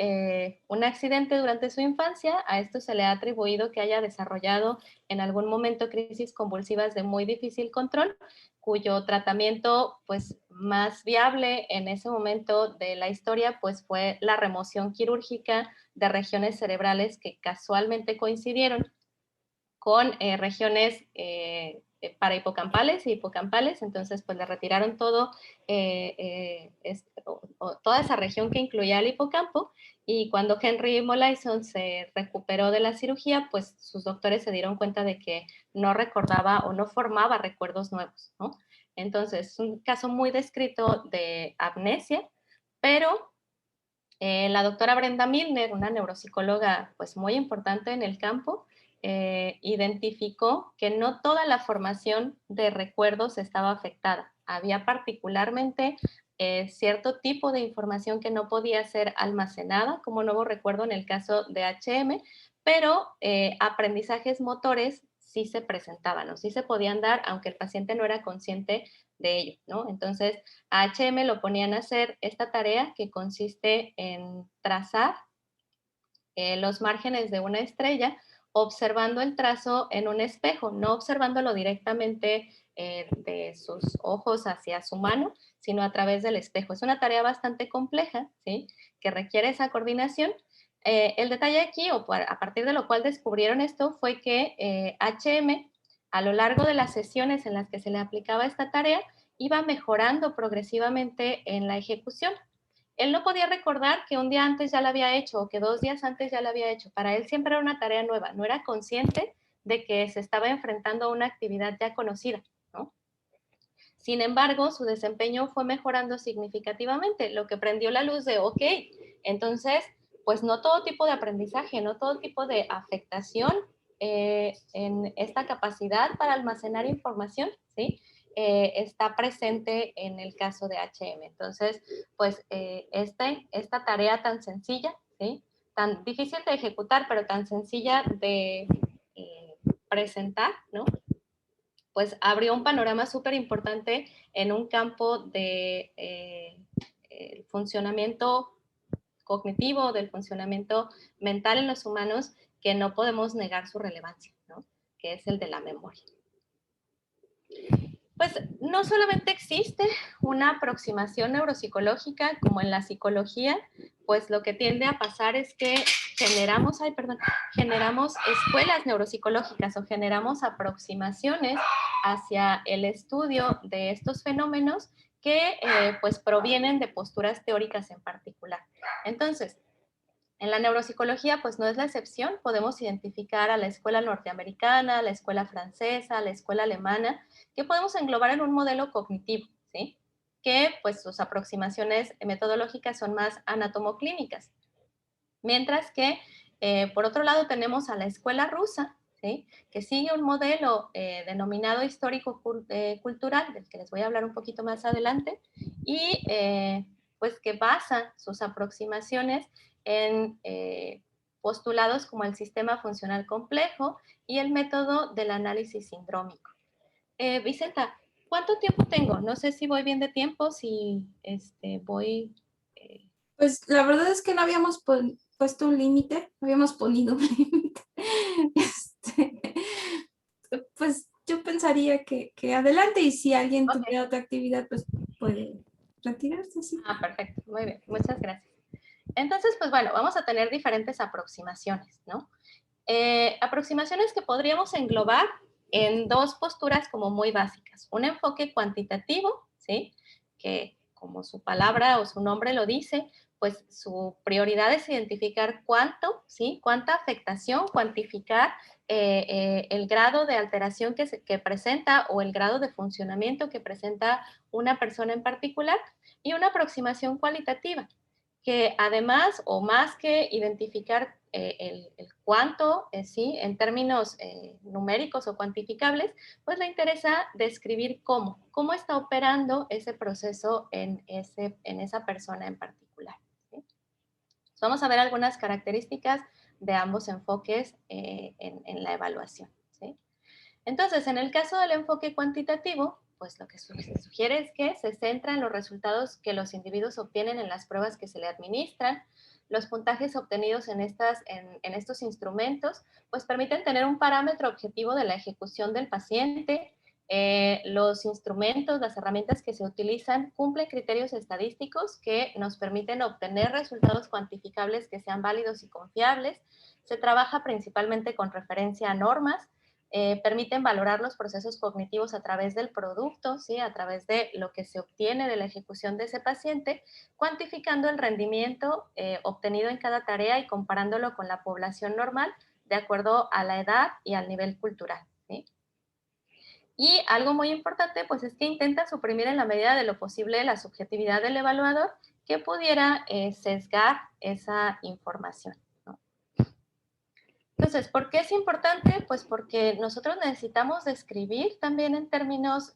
un accidente durante su infancia. A esto se le ha atribuido que haya desarrollado en algún momento crisis convulsivas de muy difícil control, cuyo tratamiento pues más viable en ese momento de la historia pues fue la remoción quirúrgica de regiones cerebrales que casualmente coincidieron con regiones parahipocampales y hipocampales. Entonces pues le retiraron todo, toda esa región que incluía el hipocampo, y cuando Henry Molaison se recuperó de la cirugía, pues sus doctores se dieron cuenta de que no recordaba o no formaba recuerdos nuevos, ¿no? Entonces es un caso muy descrito de amnesia, pero la doctora Brenda Milner, una neuropsicóloga pues muy importante en el campo, identificó que no toda la formación de recuerdos estaba afectada. Había particularmente cierto tipo de información que no podía ser almacenada como nuevo recuerdo en el caso de HM, pero aprendizajes motores sí se presentaban o sí se podían dar, aunque el paciente no era consciente de ello, ¿no? Entonces, a HM lo ponían a hacer esta tarea que consiste en trazar los márgenes de una estrella observando el trazo en un espejo, no observándolo directamente de sus ojos hacia su mano, sino a través del espejo. Es una tarea bastante compleja, ¿sí? Que requiere esa coordinación. El detalle aquí, o a partir de lo cual descubrieron esto, fue que HM, a lo largo de las sesiones en las que se le aplicaba esta tarea, iba mejorando progresivamente en la ejecución. Él no podía recordar que un día antes ya la había hecho o que 2 días antes ya la había hecho. Para él siempre era una tarea nueva, no era consciente de que se estaba enfrentando a una actividad ya conocida, ¿no? Sin embargo, su desempeño fue mejorando significativamente, lo que prendió la luz de, ok, entonces, pues no todo tipo de aprendizaje, no todo tipo de afectación en esta capacidad para almacenar información, ¿sí? Está presente en el caso de HM. Entonces, pues esta tarea tan sencilla, ¿sí? tan difícil de ejecutar, pero tan sencilla de presentar, ¿no? Pues abrió un panorama súper importante en un campo de el funcionamiento cognitivo, del funcionamiento mental en los humanos, que no podemos negar su relevancia, ¿no? Que es el de la memoria. Pues no solamente existe una aproximación neuropsicológica como en la psicología, pues lo que tiende a pasar es que generamos escuelas neuropsicológicas o generamos aproximaciones hacia el estudio de estos fenómenos que pues provienen de posturas teóricas en particular. Entonces, en la neuropsicología, pues no es la excepción. Podemos identificar a la escuela norteamericana, a la escuela francesa, a la escuela alemana, que podemos englobar en un modelo cognitivo, ¿sí? Que pues sus aproximaciones metodológicas son más anatomoclínicas. Mientras que, por otro lado, tenemos a la escuela rusa, ¿sí? Que sigue un modelo denominado histórico-cultural, del que les voy a hablar un poquito más adelante, y pues que basa sus aproximaciones en postulados como el sistema funcional complejo y el método del análisis sindrómico. Vicenta, ¿cuánto tiempo tengo? No sé si voy bien de tiempo, si voy... Pues la verdad es que no habíamos puesto un límite, habíamos ponido un límite. Este, pues yo pensaría que adelante, y si alguien Ok. tuviera otra actividad, pues puede retirarse, sí. Ah, perfecto, muy bien, muchas gracias. Entonces, pues bueno, vamos a tener diferentes aproximaciones, ¿no? Aproximaciones que podríamos englobar en dos posturas como muy básicas. Un enfoque cuantitativo, ¿sí? Que como su palabra o su nombre lo dice, pues su prioridad es identificar cuánto, ¿sí? Cuánta afectación, cuantificar el grado de alteración que presenta o el grado de funcionamiento que presenta una persona en particular, y una aproximación cualitativa, que además o más que identificar el cuánto, ¿sí? En términos numéricos o cuantificables, pues le interesa describir cómo está operando ese proceso en esa persona en particular, ¿sí? Vamos a ver algunas características de ambos enfoques en la evaluación, ¿sí? Entonces, en el caso del enfoque cuantitativo, pues lo que se sugiere es que se centra en los resultados que los individuos obtienen en las pruebas que se le administran. Los puntajes obtenidos en estos instrumentos, pues permiten tener un parámetro objetivo de la ejecución del paciente. Los instrumentos, las herramientas que se utilizan cumplen criterios estadísticos que nos permiten obtener resultados cuantificables que sean válidos y confiables. Se trabaja principalmente con referencia a normas. Permiten valorar los procesos cognitivos a través del producto, ¿sí? A través de lo que se obtiene de la ejecución de ese paciente, cuantificando el rendimiento obtenido en cada tarea y comparándolo con la población normal de acuerdo a la edad y al nivel cultural, ¿sí? Y algo muy importante, pues es que intenta suprimir en la medida de lo posible la subjetividad del evaluador que pudiera sesgar esa información, ¿no? Entonces, ¿por qué es importante? Pues porque nosotros necesitamos describir también en términos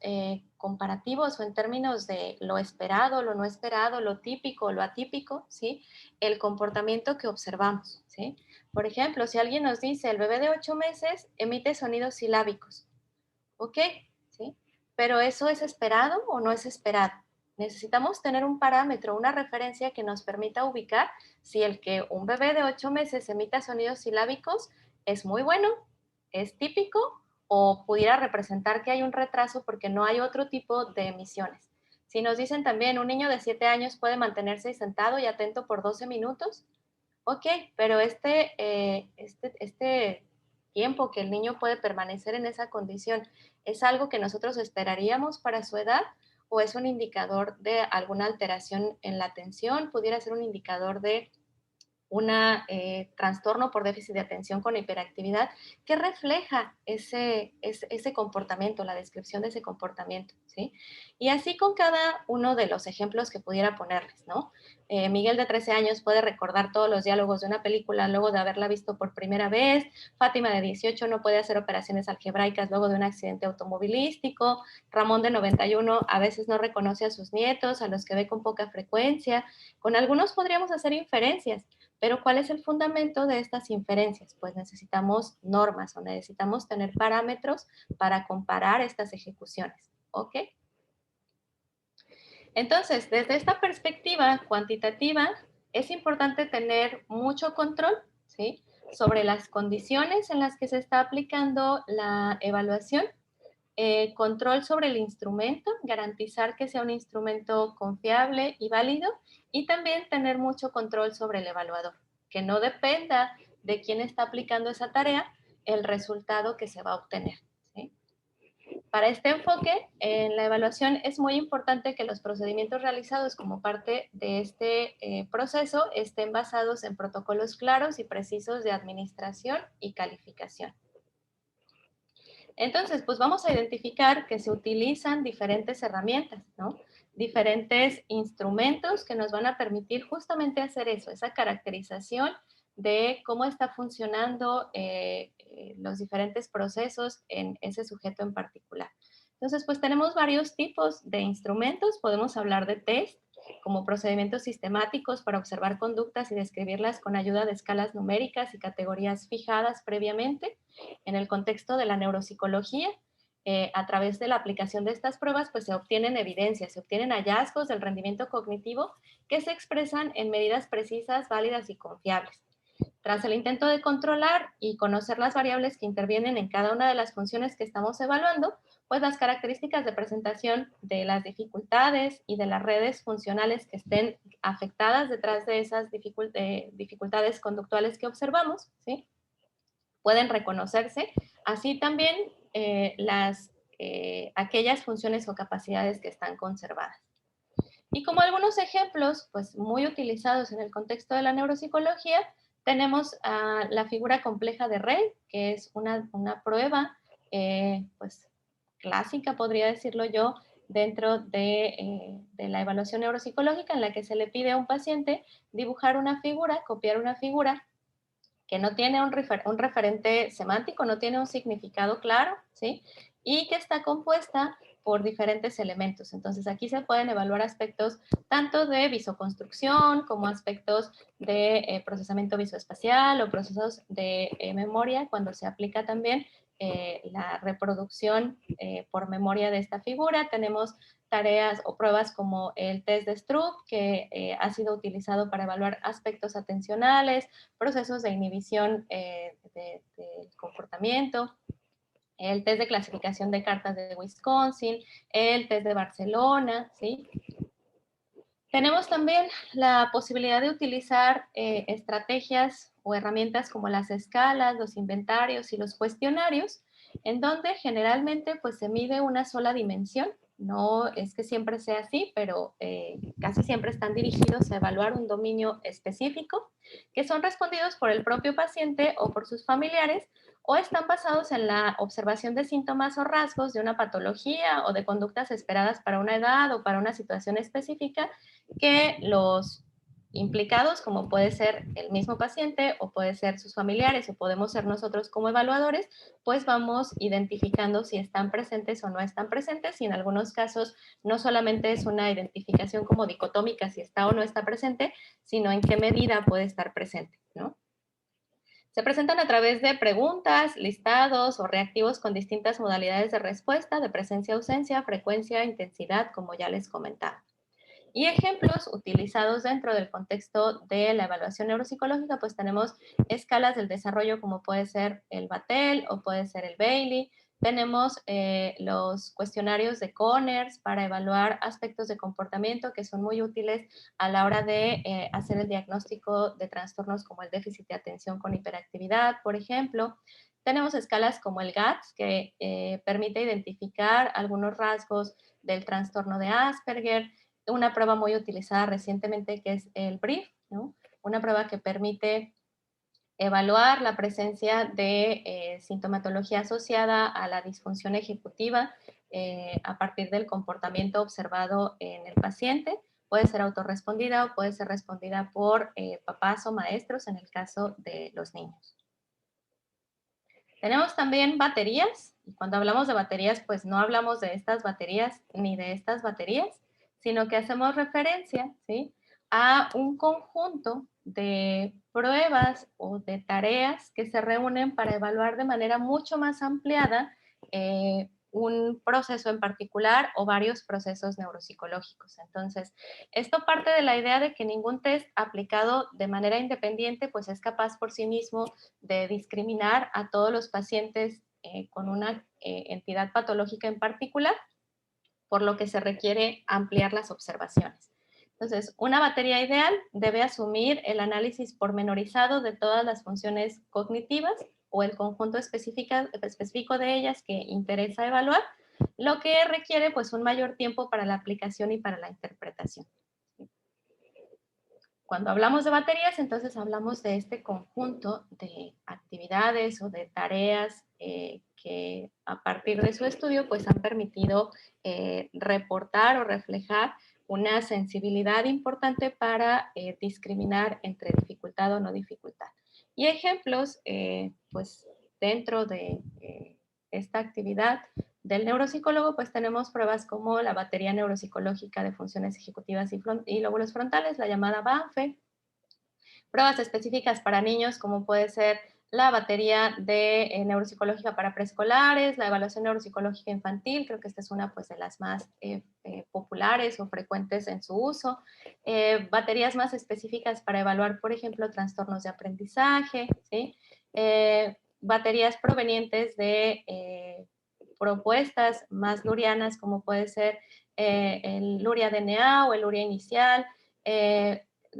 comparativos o en términos de lo esperado, lo no esperado, lo típico, lo atípico, ¿sí? El comportamiento que observamos, ¿sí? Por ejemplo, si alguien nos dice, el bebé de 8 meses emite sonidos silábicos, ¿ok? ¿Sí? Pero ¿eso es esperado o no es esperado? Necesitamos tener un parámetro, una referencia que nos permita ubicar si el que un bebé de 8 meses emita sonidos silábicos es muy bueno, es típico, o pudiera representar que hay un retraso porque no hay otro tipo de emisiones. Si nos dicen también un niño de 7 años puede mantenerse sentado y atento por 12 minutos, ok, pero este tiempo que el niño puede permanecer en esa condición, ¿es algo que nosotros esperaríamos para su edad o es un indicador de alguna alteración en la atención? ¿Pudiera ser un indicador de un trastorno por déficit de atención con hiperactividad que refleja ese comportamiento, la descripción de ese comportamiento, ¿sí? Y así con cada uno de los ejemplos que pudiera ponerles, ¿no? Miguel de 13 años puede recordar todos los diálogos de una película luego de haberla visto por primera vez. Fátima de 18 no puede hacer operaciones algebraicas luego de un accidente automovilístico. Ramón de 91 a veces no reconoce a sus nietos, a los que ve con poca frecuencia. Con algunos podríamos hacer inferencias, Pero ¿cuál es el fundamento de estas inferencias? Pues necesitamos normas o necesitamos tener parámetros para comparar estas ejecuciones, ¿ok? Entonces, desde esta perspectiva cuantitativa, es importante tener mucho control, ¿sí?, sobre las condiciones en las que se está aplicando la evaluación, control sobre el instrumento, garantizar que sea un instrumento confiable y válido, y también tener mucho control sobre el evaluador, que no dependa de quién está aplicando esa tarea el resultado que se va a obtener, ¿sí? Para este enfoque, en la evaluación es muy importante que los procedimientos realizados como parte de este proceso estén basados en protocolos claros y precisos de administración y calificación. Entonces, pues vamos a identificar que se utilizan diferentes herramientas, ¿no? Diferentes instrumentos que nos van a permitir justamente hacer eso, esa caracterización de cómo está funcionando los diferentes procesos en ese sujeto en particular. Entonces, pues tenemos varios tipos de instrumentos. Podemos hablar de test como procedimientos sistemáticos para observar conductas y describirlas con ayuda de escalas numéricas y categorías fijadas previamente. En el contexto de la neuropsicología, a través de la aplicación de estas pruebas, pues se obtienen evidencias, se obtienen hallazgos del rendimiento cognitivo que se expresan en medidas precisas, válidas y confiables. Tras el intento de controlar y conocer las variables que intervienen en cada una de las funciones que estamos evaluando, pues las características de presentación de las dificultades y de las redes funcionales que estén afectadas detrás de esas dificultades conductuales que observamos, ¿sí?, pueden reconocerse, así también aquellas funciones o capacidades que están conservadas. Y como algunos ejemplos, pues muy utilizados en el contexto de la neuropsicología, tenemos la figura compleja de Rey, que es una prueba, pues clásica, podría decirlo yo, dentro de la evaluación neuropsicológica, en la que se le pide a un paciente dibujar una figura, copiar una figura, que no tiene un referente semántico, no tiene un significado claro, ¿sí?, y que está compuesta por diferentes elementos. Entonces, aquí se pueden evaluar aspectos tanto de visoconstrucción como aspectos de procesamiento visoespacial o procesos de memoria, cuando se aplica también la reproducción por memoria de esta figura. Tenemos tareas o pruebas como el test de Stroop, que ha sido utilizado para evaluar aspectos atencionales, procesos de inhibición del comportamiento, el test de clasificación de cartas de Wisconsin, el test de Barcelona, ¿sí? Tenemos también la posibilidad de utilizar estrategias o herramientas como las escalas, los inventarios y los cuestionarios, en donde generalmente pues se mide una sola dimensión. No es que siempre sea así, pero casi siempre están dirigidos a evaluar un dominio específico, que son respondidos por el propio paciente o por sus familiares, o están basados en la observación de síntomas o rasgos de una patología o de conductas esperadas para una edad o para una situación específica, que los implicados, como puede ser el mismo paciente o puede ser sus familiares o podemos ser nosotros como evaluadores, pues vamos identificando si están presentes o no están presentes, y en algunos casos no solamente es una identificación como dicotómica si está o no está presente, sino en qué medida puede estar presente, ¿no? Se presentan a través de preguntas, listados o reactivos con distintas modalidades de respuesta, de presencia-ausencia, frecuencia, intensidad, como ya les comentaba. Y ejemplos utilizados dentro del contexto de la evaluación neuropsicológica, pues tenemos escalas del desarrollo como puede ser el Battelle o puede ser el Bailey. Tenemos los cuestionarios de Conners para evaluar aspectos de comportamiento que son muy útiles a la hora de hacer el diagnóstico de trastornos como el déficit de atención con hiperactividad, por ejemplo. Tenemos escalas como el GATS, que permite identificar algunos rasgos del trastorno de Asperger. Una prueba muy utilizada recientemente que es el BRIEF, ¿no? Una prueba que permite evaluar la presencia de sintomatología asociada a la disfunción ejecutiva a partir del comportamiento observado en el paciente. Puede ser autorrespondida o puede ser respondida por papás o maestros en el caso de los niños. Tenemos también baterías, y cuando hablamos de baterías, pues no hablamos de estas baterías ni de estas baterías, sino que hacemos referencia, ¿sí?, a un conjunto de pruebas o de tareas que se reúnen para evaluar de manera mucho más ampliada un proceso en particular o varios procesos neuropsicológicos. Entonces, esto parte de la idea de que ningún test aplicado de manera independiente pues es capaz por sí mismo de discriminar a todos los pacientes con una entidad patológica en particular, por lo que se requiere ampliar las observaciones. Entonces, una batería ideal debe asumir el análisis pormenorizado de todas las funciones cognitivas o el conjunto específico de ellas que interesa evaluar, lo que requiere pues un mayor tiempo para la aplicación y para la interpretación. Cuando hablamos de baterías, entonces hablamos de este conjunto de actividades o de tareas que a partir de su estudio pues han permitido reportar o reflejar una sensibilidad importante para discriminar entre dificultad o no dificultad. Y ejemplos, pues dentro de esta actividad del neuropsicólogo, pues tenemos pruebas como la batería neuropsicológica de funciones ejecutivas y lóbulos frontales, la llamada BANFE, pruebas específicas para niños como puede ser la batería de neuropsicológica para preescolares, la evaluación neuropsicológica infantil, creo que esta es una pues, de las más populares o frecuentes en su uso, baterías más específicas para evaluar, por ejemplo, trastornos de aprendizaje, ¿sí? Baterías provenientes de propuestas más lurianas, como puede ser el Luria DNA o el Luria inicial,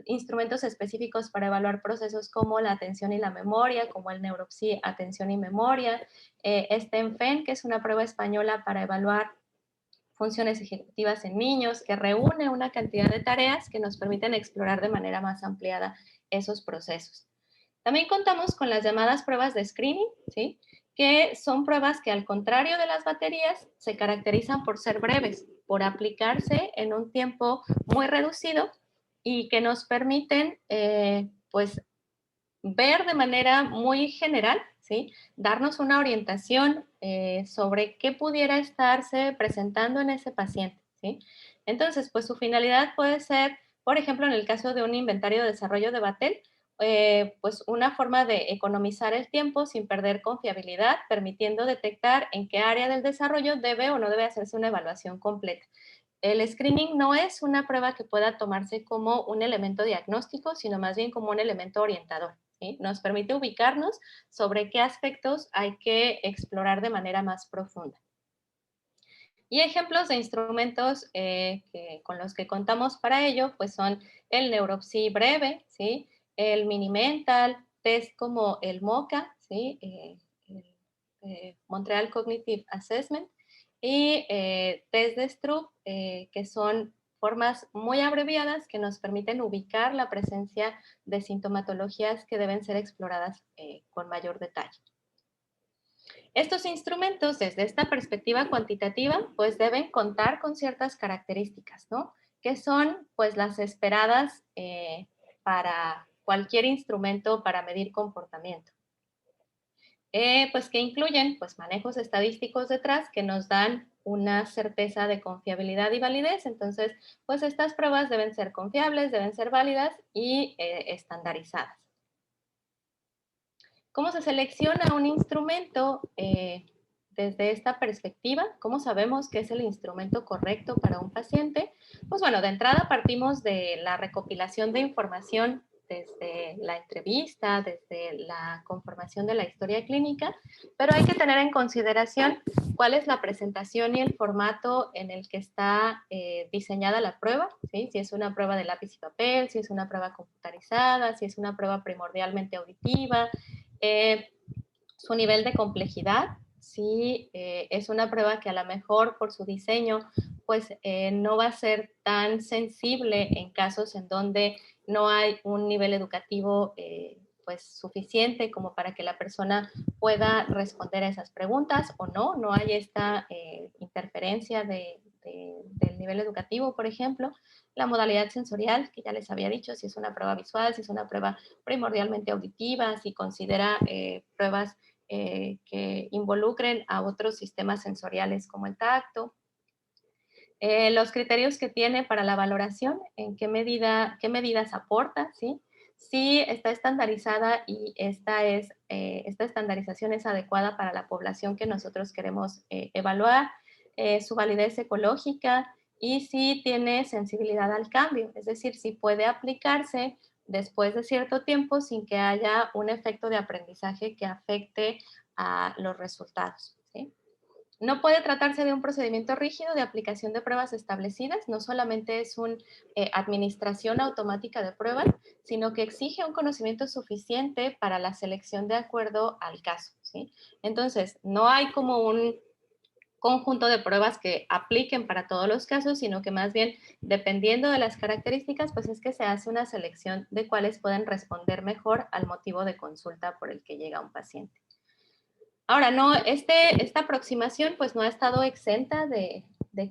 instrumentos específicos para evaluar procesos como la atención y la memoria, como el Neuropsy Atención y Memoria, STEMFEN, que es una prueba española para evaluar funciones ejecutivas en niños, que reúne una cantidad de tareas que nos permiten explorar de manera más ampliada esos procesos. También contamos con las llamadas pruebas de screening, ¿sí? Que son pruebas que al contrario de las baterías se caracterizan por ser breves, por aplicarse en un tiempo muy reducido y que nos permiten pues ver de manera muy general, ¿sí? Darnos una orientación sobre qué pudiera estarse presentando en ese paciente, ¿sí? Entonces, pues su finalidad puede ser, por ejemplo, en el caso de un inventario de desarrollo de Batel, pues una forma de economizar el tiempo sin perder confiabilidad, permitiendo detectar en qué área del desarrollo debe o no debe hacerse una evaluación completa. El screening no es una prueba que pueda tomarse como un elemento diagnóstico, sino más bien como un elemento orientador, ¿sí? Nos permite ubicarnos sobre qué aspectos hay que explorar de manera más profunda. Y ejemplos de instrumentos con los que contamos para ello, pues son el Neuropsy breve, ¿sí? El Minimental, test como el MOCA, ¿sí? El Montreal Cognitive Assessment, y test de Stroop, que son formas muy abreviadas que nos permiten ubicar la presencia de sintomatologías que deben ser exploradas con mayor detalle. Estos instrumentos, desde esta perspectiva cuantitativa, pues deben contar con ciertas características, ¿no? Que son, pues, las esperadas para cualquier instrumento para medir comportamiento. Pues que incluyen, pues, manejos estadísticos detrás que nos dan una certeza de confiabilidad y validez. Entonces, pues, estas pruebas deben ser confiables, deben ser válidas y estandarizadas. ¿Cómo se selecciona un instrumento desde esta perspectiva? ¿Cómo sabemos qué es el instrumento correcto para un paciente? Pues bueno, de entrada partimos de la recopilación de información desde la entrevista, desde la conformación de la historia clínica, pero hay que tener en consideración cuál es la presentación y el formato en el que está diseñada la prueba, ¿sí? Si es una prueba de lápiz y papel, si es una prueba computarizada, si es una prueba primordialmente auditiva, su nivel de complejidad, si es una prueba que a lo mejor por su diseño pues no va a ser tan sensible en casos en donde no hay un nivel educativo pues suficiente como para que la persona pueda responder a esas preguntas o no hay esta interferencia del nivel educativo, por ejemplo. La modalidad sensorial, que ya les había dicho, si es una prueba visual, si es una prueba primordialmente auditiva, si considera pruebas que involucren a otros sistemas sensoriales como el tacto. Los criterios que tiene para la valoración, en qué medidas aporta, ¿sí? sí está estandarizada y esta estandarización es adecuada para la población que nosotros queremos evaluar, su validez ecológica y si tiene sensibilidad al cambio, es decir, si puede aplicarse después de cierto tiempo sin que haya un efecto de aprendizaje que afecte a los resultados, ¿sí? No puede tratarse de un procedimiento rígido de aplicación de pruebas establecidas, no solamente es una administración automática de pruebas, sino que exige un conocimiento suficiente para la selección de acuerdo al caso, ¿sí? Entonces, no hay como un conjunto de pruebas que apliquen para todos los casos, sino que más bien, dependiendo de las características, pues es que se hace una selección de cuáles pueden responder mejor al motivo de consulta por el que llega un paciente. Ahora, no, esta aproximación pues no ha estado exenta de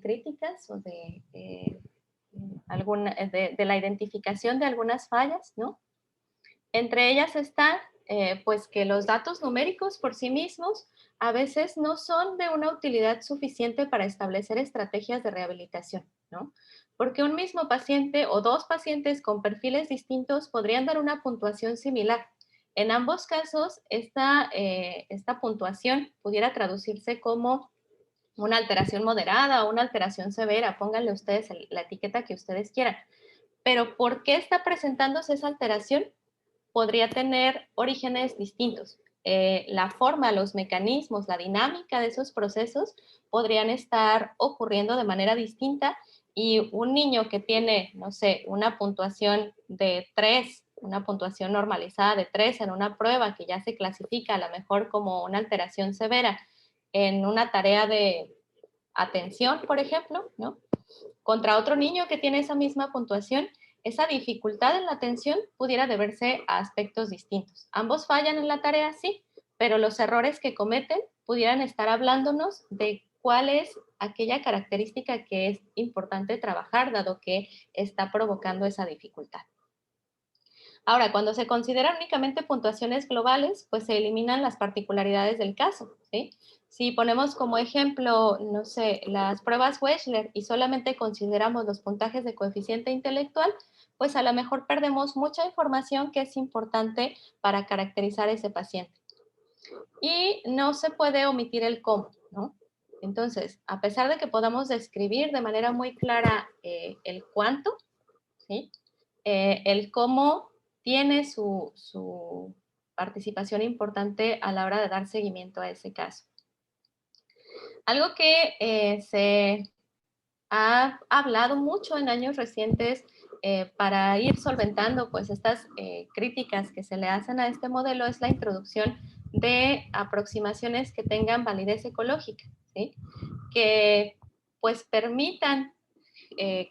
críticas o de la identificación de algunas fallas, ¿no? Entre ellas está pues que los datos numéricos por sí mismos a veces no son de una utilidad suficiente para establecer estrategias de rehabilitación, ¿no? Porque un mismo paciente o dos pacientes con perfiles distintos podrían dar una puntuación similar. En ambos casos, esta puntuación pudiera traducirse como una alteración moderada o una alteración severa, pónganle ustedes la etiqueta que ustedes quieran. Pero ¿por qué está presentándose esa alteración? Podría tener orígenes distintos. La forma, los mecanismos, la dinámica de esos procesos podrían estar ocurriendo de manera distinta y un niño que tiene, no sé, una puntuación de 3, una puntuación normalizada de 3 en una prueba que ya se clasifica a lo mejor como una alteración severa en una tarea de atención, por ejemplo, ¿no? Contra otro niño que tiene esa misma puntuación, esa dificultad en la atención pudiera deberse a aspectos distintos. Ambos fallan en la tarea, sí, pero los errores que cometen pudieran estar hablándonos de cuál es aquella característica que es importante trabajar, dado que está provocando esa dificultad. Ahora, cuando se consideran únicamente puntuaciones globales, pues se eliminan las particularidades del caso, ¿sí? Si ponemos como ejemplo, no sé, las pruebas Wechsler y solamente consideramos los puntajes de coeficiente intelectual, pues a lo mejor perdemos mucha información que es importante para caracterizar a ese paciente. Y no se puede omitir el cómo, ¿no? Entonces, a pesar de que podamos describir de manera muy clara el cuánto, ¿sí? El cómo tiene su participación importante a la hora de dar seguimiento a ese caso. Algo que se ha hablado mucho en años recientes para ir solventando pues estas críticas que se le hacen a este modelo es la introducción de aproximaciones que tengan validez ecológica, ¿sí? Que pues permitan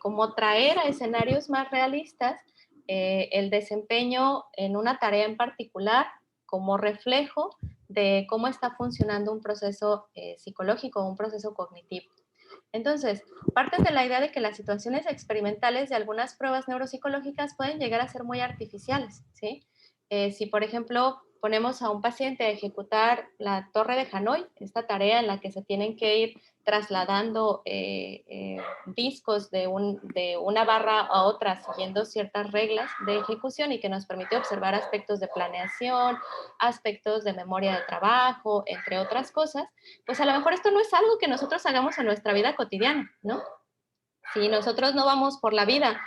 como traer a escenarios más realistas el desempeño en una tarea en particular como reflejo de cómo está funcionando un proceso psicológico, un proceso cognitivo. Entonces, parten de la idea de que las situaciones experimentales de algunas pruebas neuropsicológicas pueden llegar a ser muy artificiales, ¿sí? Si, por ejemplo, ponemos a un paciente a ejecutar la torre de Hanoi, esta tarea en la que se tienen que ir trasladando discos de una barra a otra siguiendo ciertas reglas de ejecución y que nos permite observar aspectos de planeación, aspectos de memoria de trabajo, entre otras cosas, pues a lo mejor esto no es algo que nosotros hagamos en nuestra vida cotidiana, ¿no? Si nosotros no vamos por la vida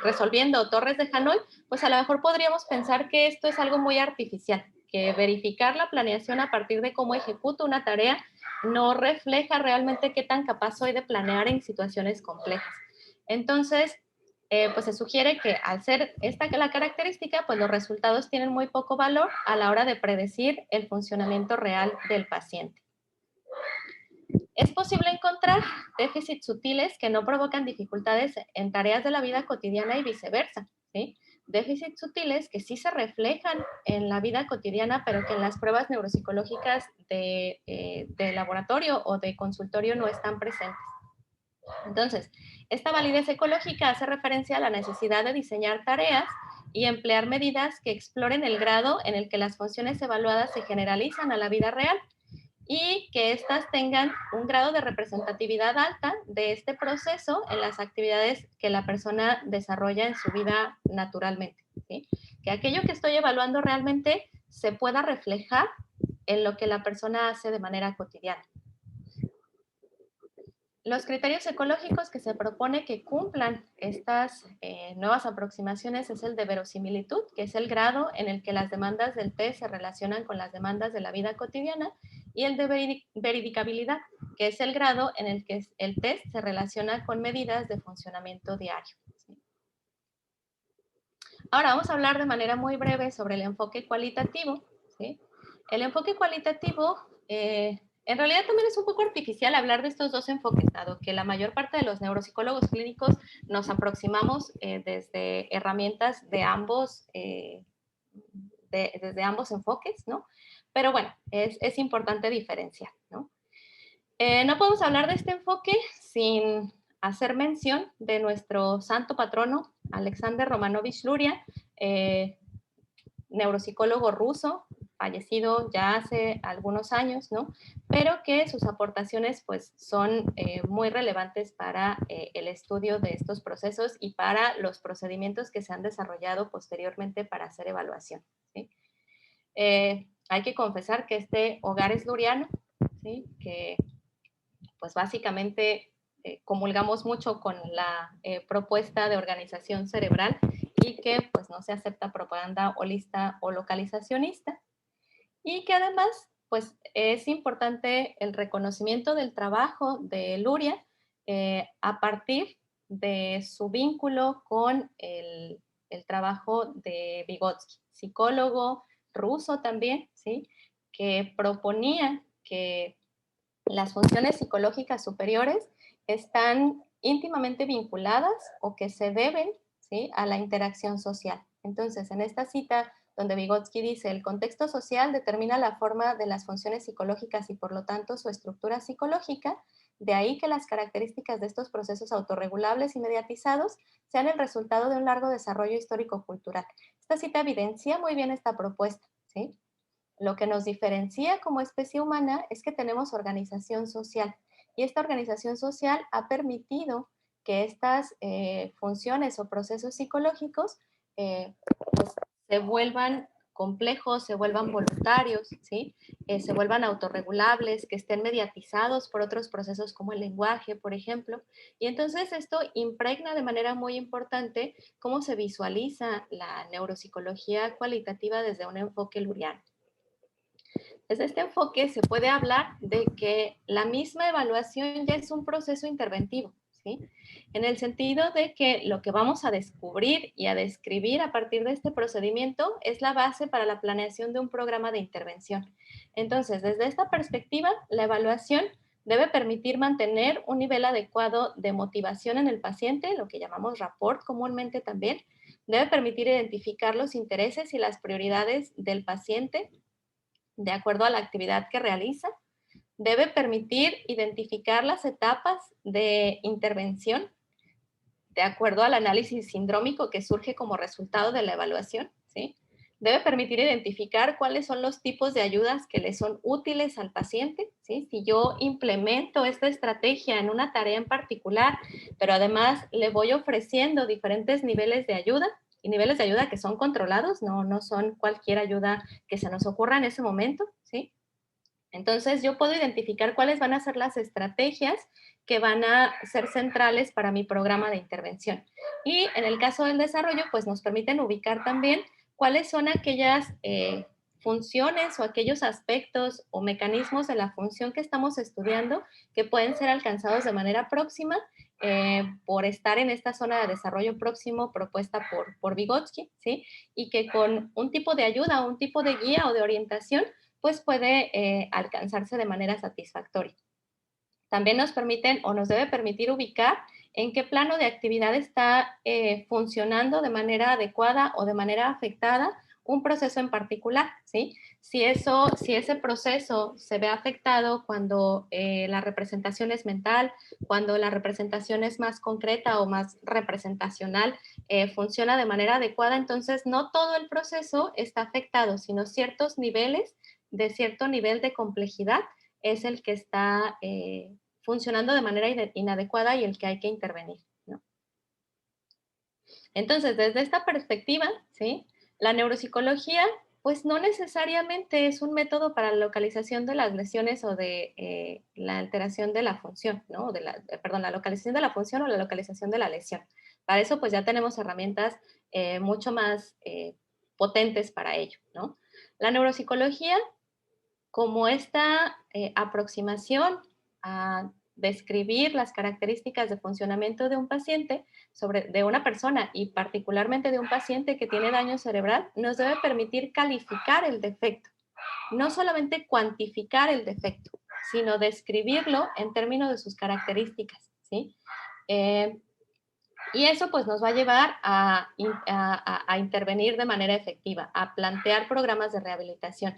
resolviendo torres de Hanoi, pues a lo mejor podríamos pensar que esto es algo muy artificial, que verificar la planeación a partir de cómo ejecuto una tarea no refleja realmente qué tan capaz soy de planear en situaciones complejas. Entonces, pues se sugiere que al ser esta la característica, pues los resultados tienen muy poco valor a la hora de predecir el funcionamiento real del paciente. Es posible encontrar déficits sutiles que no provocan dificultades en tareas de la vida cotidiana y viceversa, ¿sí? Déficits sutiles que sí se reflejan en la vida cotidiana, pero que en las pruebas neuropsicológicas de laboratorio o de consultorio no están presentes. Entonces, esta validez ecológica hace referencia a la necesidad de diseñar tareas y emplear medidas que exploren el grado en el que las funciones evaluadas se generalizan a la vida real y que éstas tengan un grado de representatividad alta de este proceso en las actividades que la persona desarrolla en su vida naturalmente, ¿sí? Que aquello que estoy evaluando realmente se pueda reflejar en lo que la persona hace de manera cotidiana. Los criterios ecológicos que se propone que cumplan estas nuevas aproximaciones es el de verosimilitud, que es el grado en el que las demandas del test se relacionan con las demandas de la vida cotidiana, y el de veridicabilidad, que es el grado en el que el test se relaciona con medidas de funcionamiento diario. ¿Sí? Ahora vamos a hablar de manera muy breve sobre el enfoque cualitativo. ¿Sí? El enfoque cualitativo, en realidad también es un poco artificial hablar de estos dos enfoques, dado que la mayor parte de los neuropsicólogos clínicos nos aproximamos desde herramientas de ambos, desde ambos enfoques, ¿no? Pero bueno, es importante diferenciar, ¿no? No podemos hablar de este enfoque sin hacer mención de nuestro santo patrono, Alexander Romanovich Luria, neuropsicólogo ruso, fallecido ya hace algunos años, ¿no? Pero que sus aportaciones pues son muy relevantes para el estudio de estos procesos y para los procedimientos que se han desarrollado posteriormente para hacer evaluación, ¿sí? Hay que confesar que este hogar es luriano, ¿sí? Que pues básicamente comulgamos mucho con la propuesta de organización cerebral y que pues no se acepta propaganda holista o localizacionista, y que además pues es importante el reconocimiento del trabajo de Luria a partir de su vínculo con el trabajo de Vygotsky, psicólogo ruso también, ¿sí? Que proponía que las funciones psicológicas superiores están íntimamente vinculadas o que se deben, ¿sí?, a la interacción social. Entonces, en esta cita donde Vygotsky dice, el contexto social determina la forma de las funciones psicológicas y por lo tanto su estructura psicológica, de ahí que las características de estos procesos autorregulables y mediatizados sean el resultado de un largo desarrollo histórico-cultural. Esta cita evidencia muy bien esta propuesta, ¿sí? Lo que nos diferencia como especie humana es que tenemos organización social, y esta organización social ha permitido que estas funciones o procesos psicológicos pues, se vuelvan complejos, se vuelvan voluntarios, ¿sí? Se vuelvan autorregulables, que estén mediatizados por otros procesos como el lenguaje, por ejemplo. Y entonces esto impregna de manera muy importante cómo se visualiza la neuropsicología cualitativa desde un enfoque luriano. Desde este enfoque se puede hablar de que la misma evaluación ya es un proceso interventivo, ¿sí? En el sentido de que lo que vamos a descubrir y a describir a partir de este procedimiento es la base para la planeación de un programa de intervención. Entonces, desde esta perspectiva, la evaluación debe permitir mantener un nivel adecuado de motivación en el paciente, lo que llamamos rapport comúnmente también. Debe permitir identificar los intereses y las prioridades del paciente de acuerdo a la actividad que realiza. Debe permitir identificar las etapas de intervención de acuerdo al análisis sindrómico que surge como resultado de la evaluación, ¿sí? Debe permitir identificar cuáles son los tipos de ayudas que le son útiles al paciente, ¿sí? Si yo implemento esta estrategia en una tarea en particular, pero además le voy ofreciendo diferentes niveles de ayuda, y niveles de ayuda que son controlados, no son cualquier ayuda que se nos ocurra en ese momento, ¿sí? Entonces, yo puedo identificar cuáles van a ser las estrategias que van a ser centrales para mi programa de intervención. Y en el caso del desarrollo, pues nos permiten ubicar también cuáles son aquellas funciones o aquellos aspectos o mecanismos de la función que estamos estudiando que pueden ser alcanzados de manera próxima por estar en esta zona de desarrollo próximo propuesta por Vygotsky, ¿sí? Y que con un tipo de ayuda, un tipo de guía o de orientación, pues puede alcanzarse de manera satisfactoria. También nos permiten o nos debe permitir ubicar en qué plano de actividad está funcionando de manera adecuada o de manera afectada un proceso en particular, ¿sí? Si ese proceso se ve afectado cuando la representación es mental, cuando la representación es más concreta o más representacional, funciona de manera adecuada, entonces no todo el proceso está afectado, sino ciertos niveles de cierto nivel de complejidad es el que está funcionando de manera inadecuada y el que hay que intervenir, ¿no? Entonces, desde esta perspectiva, ¿sí? La neuropsicología, pues no necesariamente es un método para la localización de las lesiones o de la alteración de la función, ¿no? Perdón, la localización de la función o la localización de la lesión. Para eso, pues ya tenemos herramientas mucho más potentes para ello, ¿no? La neuropsicología, como esta aproximación a describir las características de funcionamiento de un paciente, de una persona y particularmente de un paciente que tiene daño cerebral, nos debe permitir calificar el defecto, no solamente cuantificar el defecto, sino describirlo en términos de sus características, ¿sí? Y eso pues nos va a llevar a intervenir de manera efectiva, a plantear programas de rehabilitación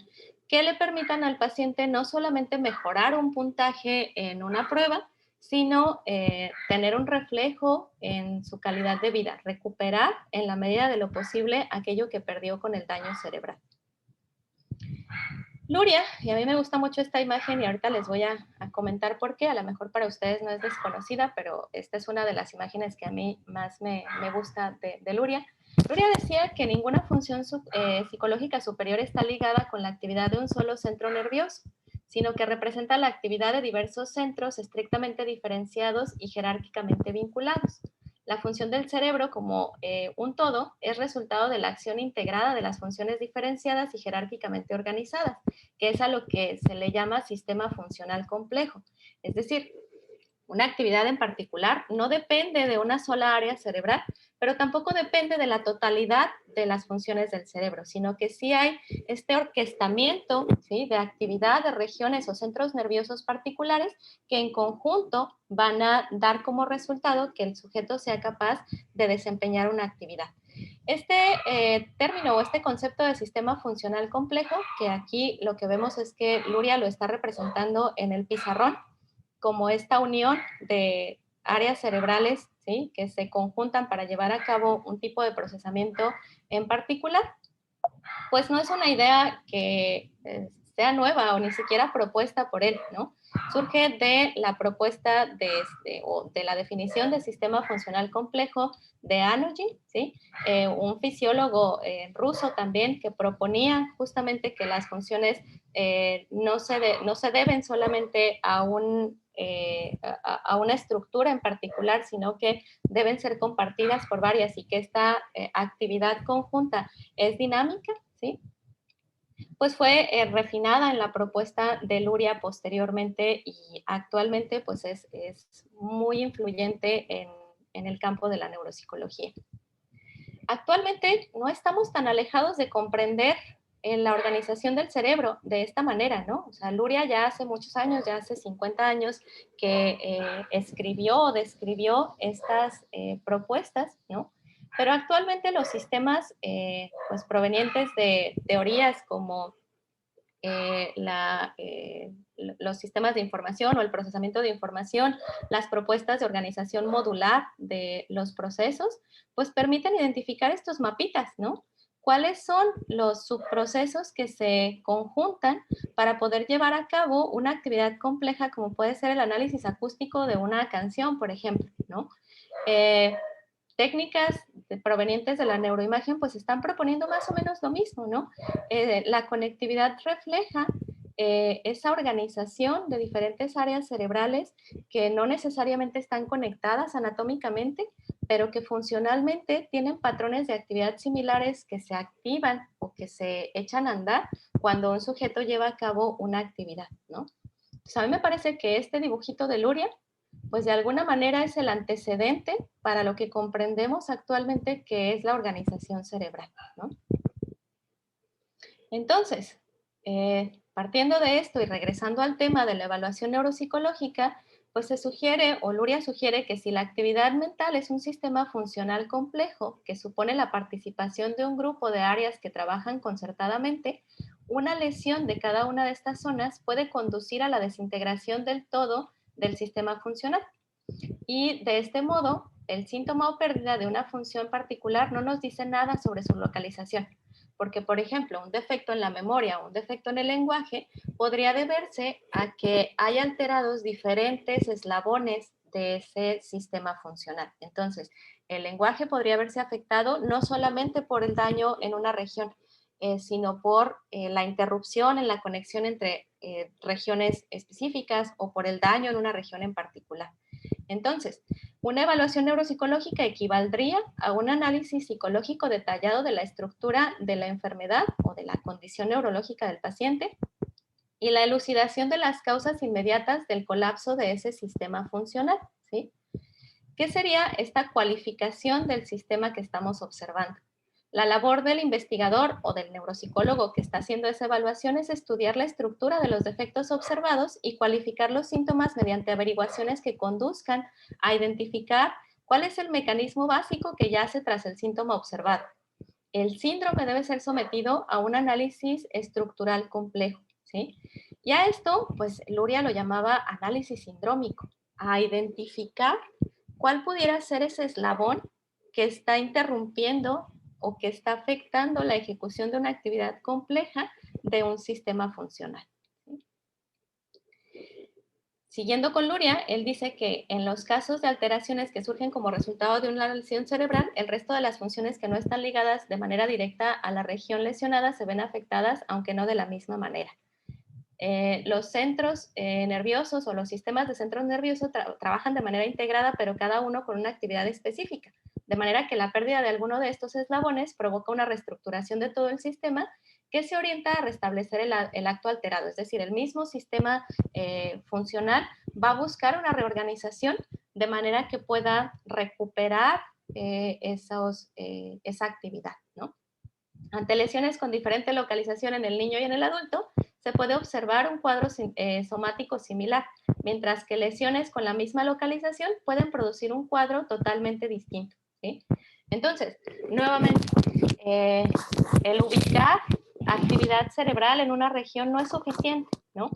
que le permitan al paciente no solamente mejorar un puntaje en una prueba, sino tener un reflejo en su calidad de vida, recuperar en la medida de lo posible aquello que perdió con el daño cerebral. Luria, y a mí me gusta mucho esta imagen y ahorita les voy a comentar por qué, a lo mejor para ustedes no es desconocida, pero esta es una de las imágenes que a mí más me gusta de Luria. Luria decía que ninguna función psicológica superior está ligada con la actividad de un solo centro nervioso, sino que representa la actividad de diversos centros estrictamente diferenciados y jerárquicamente vinculados. La función del cerebro como un todo es resultado de la acción integrada de las funciones diferenciadas y jerárquicamente organizadas, que es a lo que se le llama sistema funcional complejo. Es decir, una actividad en particular no depende de una sola área cerebral, pero tampoco depende de la totalidad de las funciones del cerebro, sino que sí hay este orquestamiento, ¿sí?, de actividad de regiones o centros nerviosos particulares que en conjunto van a dar como resultado que el sujeto sea capaz de desempeñar una actividad. Este término o este concepto de sistema funcional complejo, que aquí lo que vemos es que Luria lo está representando en el pizarrón, como esta unión de áreas cerebrales, ¿sí?, que se conjuntan para llevar a cabo un tipo de procesamiento en particular, pues no es una idea que sea nueva o ni siquiera propuesta por él, ¿no? Surge de la propuesta o de la definición de sistema funcional complejo de Anugin, ¿sí? Un fisiólogo ruso también que proponía justamente que las funciones no se deben solamente a una estructura en particular, sino que deben ser compartidas por varias y que esta actividad conjunta es dinámica, ¿sí? Pues fue refinada en la propuesta de Luria posteriormente y actualmente pues es muy influyente en el campo de la neuropsicología. Actualmente no estamos tan alejados de comprender en la organización del cerebro de esta manera, ¿no? O sea, Luria ya hace muchos años, ya hace 50 años que escribió o describió estas propuestas, ¿no? Pero actualmente los sistemas pues provenientes de teorías como los sistemas de información o el procesamiento de información, las propuestas de organización modular de los procesos, pues permiten identificar estos mapitas, ¿no? ¿Cuáles son los subprocesos que se conjuntan para poder llevar a cabo una actividad compleja como puede ser el análisis acústico de una canción, por ejemplo, ¿no? Técnicas provenientes de la neuroimagen pues están proponiendo más o menos lo mismo, ¿no? La conectividad refleja esa organización de diferentes áreas cerebrales que no necesariamente están conectadas anatómicamente, pero que funcionalmente tienen patrones de actividad similares que se activan o que se echan a andar cuando un sujeto lleva a cabo una actividad, ¿no? Entonces, a mí me parece que este dibujito de Luria pues de alguna manera es el antecedente para lo que comprendemos actualmente que es la organización cerebral, ¿no? Entonces, partiendo de esto y regresando al tema de la evaluación neuropsicológica, pues se sugiere, o Luria sugiere, que si la actividad mental es un sistema funcional complejo que supone la participación de un grupo de áreas que trabajan concertadamente, una lesión de cada una de estas zonas puede conducir a la desintegración del todo del sistema funcional. Y de este modo, el síntoma o pérdida de una función particular no nos dice nada sobre su localización. Porque, por ejemplo, un defecto en la memoria o un defecto en el lenguaje podría deberse a que hay alterados diferentes eslabones de ese sistema funcional. Entonces, el lenguaje podría verse afectado no solamente por el daño en una región, sino por la interrupción en la conexión entre regiones específicas o por el daño en una región en particular. Entonces, una evaluación neuropsicológica equivaldría a un análisis psicológico detallado de la estructura de la enfermedad o de la condición neurológica del paciente y la elucidación de las causas inmediatas del colapso de ese sistema funcional, ¿sí? ¿Qué sería esta cualificación del sistema que estamos observando? La labor del investigador o del neuropsicólogo que está haciendo esa evaluación es estudiar la estructura de los defectos observados y cualificar los síntomas mediante averiguaciones que conduzcan a identificar cuál es el mecanismo básico que yace tras el síntoma observado. El síndrome debe ser sometido a un análisis estructural complejo, ¿sí? Y a esto, pues Luria lo llamaba análisis sindrómico, a identificar cuál pudiera ser ese eslabón que está interrumpiendo o que está afectando la ejecución de una actividad compleja de un sistema funcional. Siguiendo con Luria, él dice que en los casos de alteraciones que surgen como resultado de una lesión cerebral, el resto de las funciones que no están ligadas de manera directa a la región lesionada se ven afectadas, aunque no de la misma manera. Los centros nerviosos o los sistemas de centros nerviosos trabajan de manera integrada, pero cada uno con una actividad específica, de manera que la pérdida de alguno de estos eslabones provoca una reestructuración de todo el sistema que se orienta a restablecer el acto alterado, es decir, el mismo sistema funcional va a buscar una reorganización de manera que pueda recuperar esa actividad, ¿no? Ante lesiones con diferente localización en el niño y en el adulto, se puede observar un cuadro somático similar, mientras que lesiones con la misma localización pueden producir un cuadro totalmente distinto, ¿sí? Entonces, nuevamente, el ubicar actividad cerebral en una región no es suficiente, ¿no?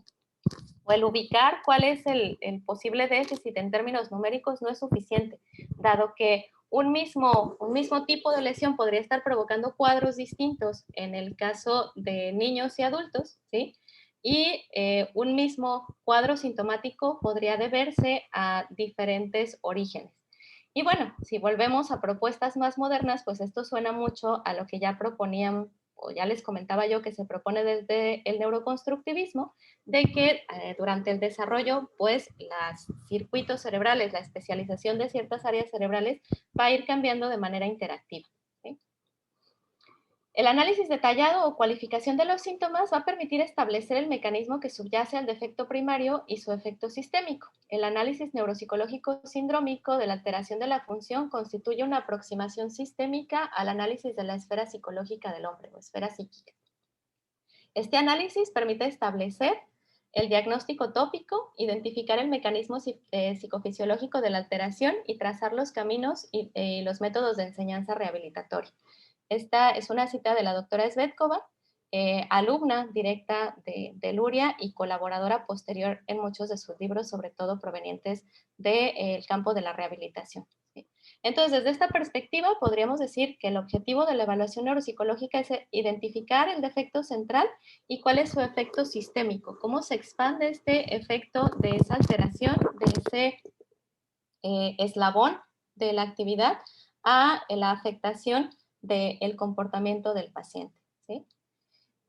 O el ubicar cuál es el posible déficit en términos numéricos no es suficiente, dado que un mismo tipo de lesión podría estar provocando cuadros distintos en el caso de niños y adultos, ¿sí? Y un mismo cuadro sintomático podría deberse a diferentes orígenes. Y bueno, si volvemos a propuestas más modernas, pues esto suena mucho a lo que ya proponían, o ya les comentaba yo, que se propone desde el neuroconstructivismo, de que durante el desarrollo, pues los circuitos cerebrales, la especialización de ciertas áreas cerebrales va a ir cambiando de manera interactiva, ¿sí? El análisis detallado o cualificación de los síntomas va a permitir establecer el mecanismo que subyace al defecto primario y su efecto sistémico. El análisis neuropsicológico sindrómico de la alteración de la función constituye una aproximación sistémica al análisis de la esfera psicológica del hombre o esfera psíquica. Este análisis permite establecer el diagnóstico tópico, identificar el mecanismo psicofisiológico de la alteración y trazar los caminos y los métodos de enseñanza rehabilitatoria. Esta es una cita de la doctora Svetkova, alumna directa de Luria y colaboradora posterior en muchos de sus libros, sobre todo provenientes del campo de la rehabilitación, ¿sí? Entonces, desde esta perspectiva, podríamos decir que el objetivo de la evaluación neuropsicológica es identificar el defecto central y cuál es su efecto sistémico, cómo se expande este efecto de esa alteración, de ese eslabón de la actividad a la afectación del comportamiento del paciente, ¿sí?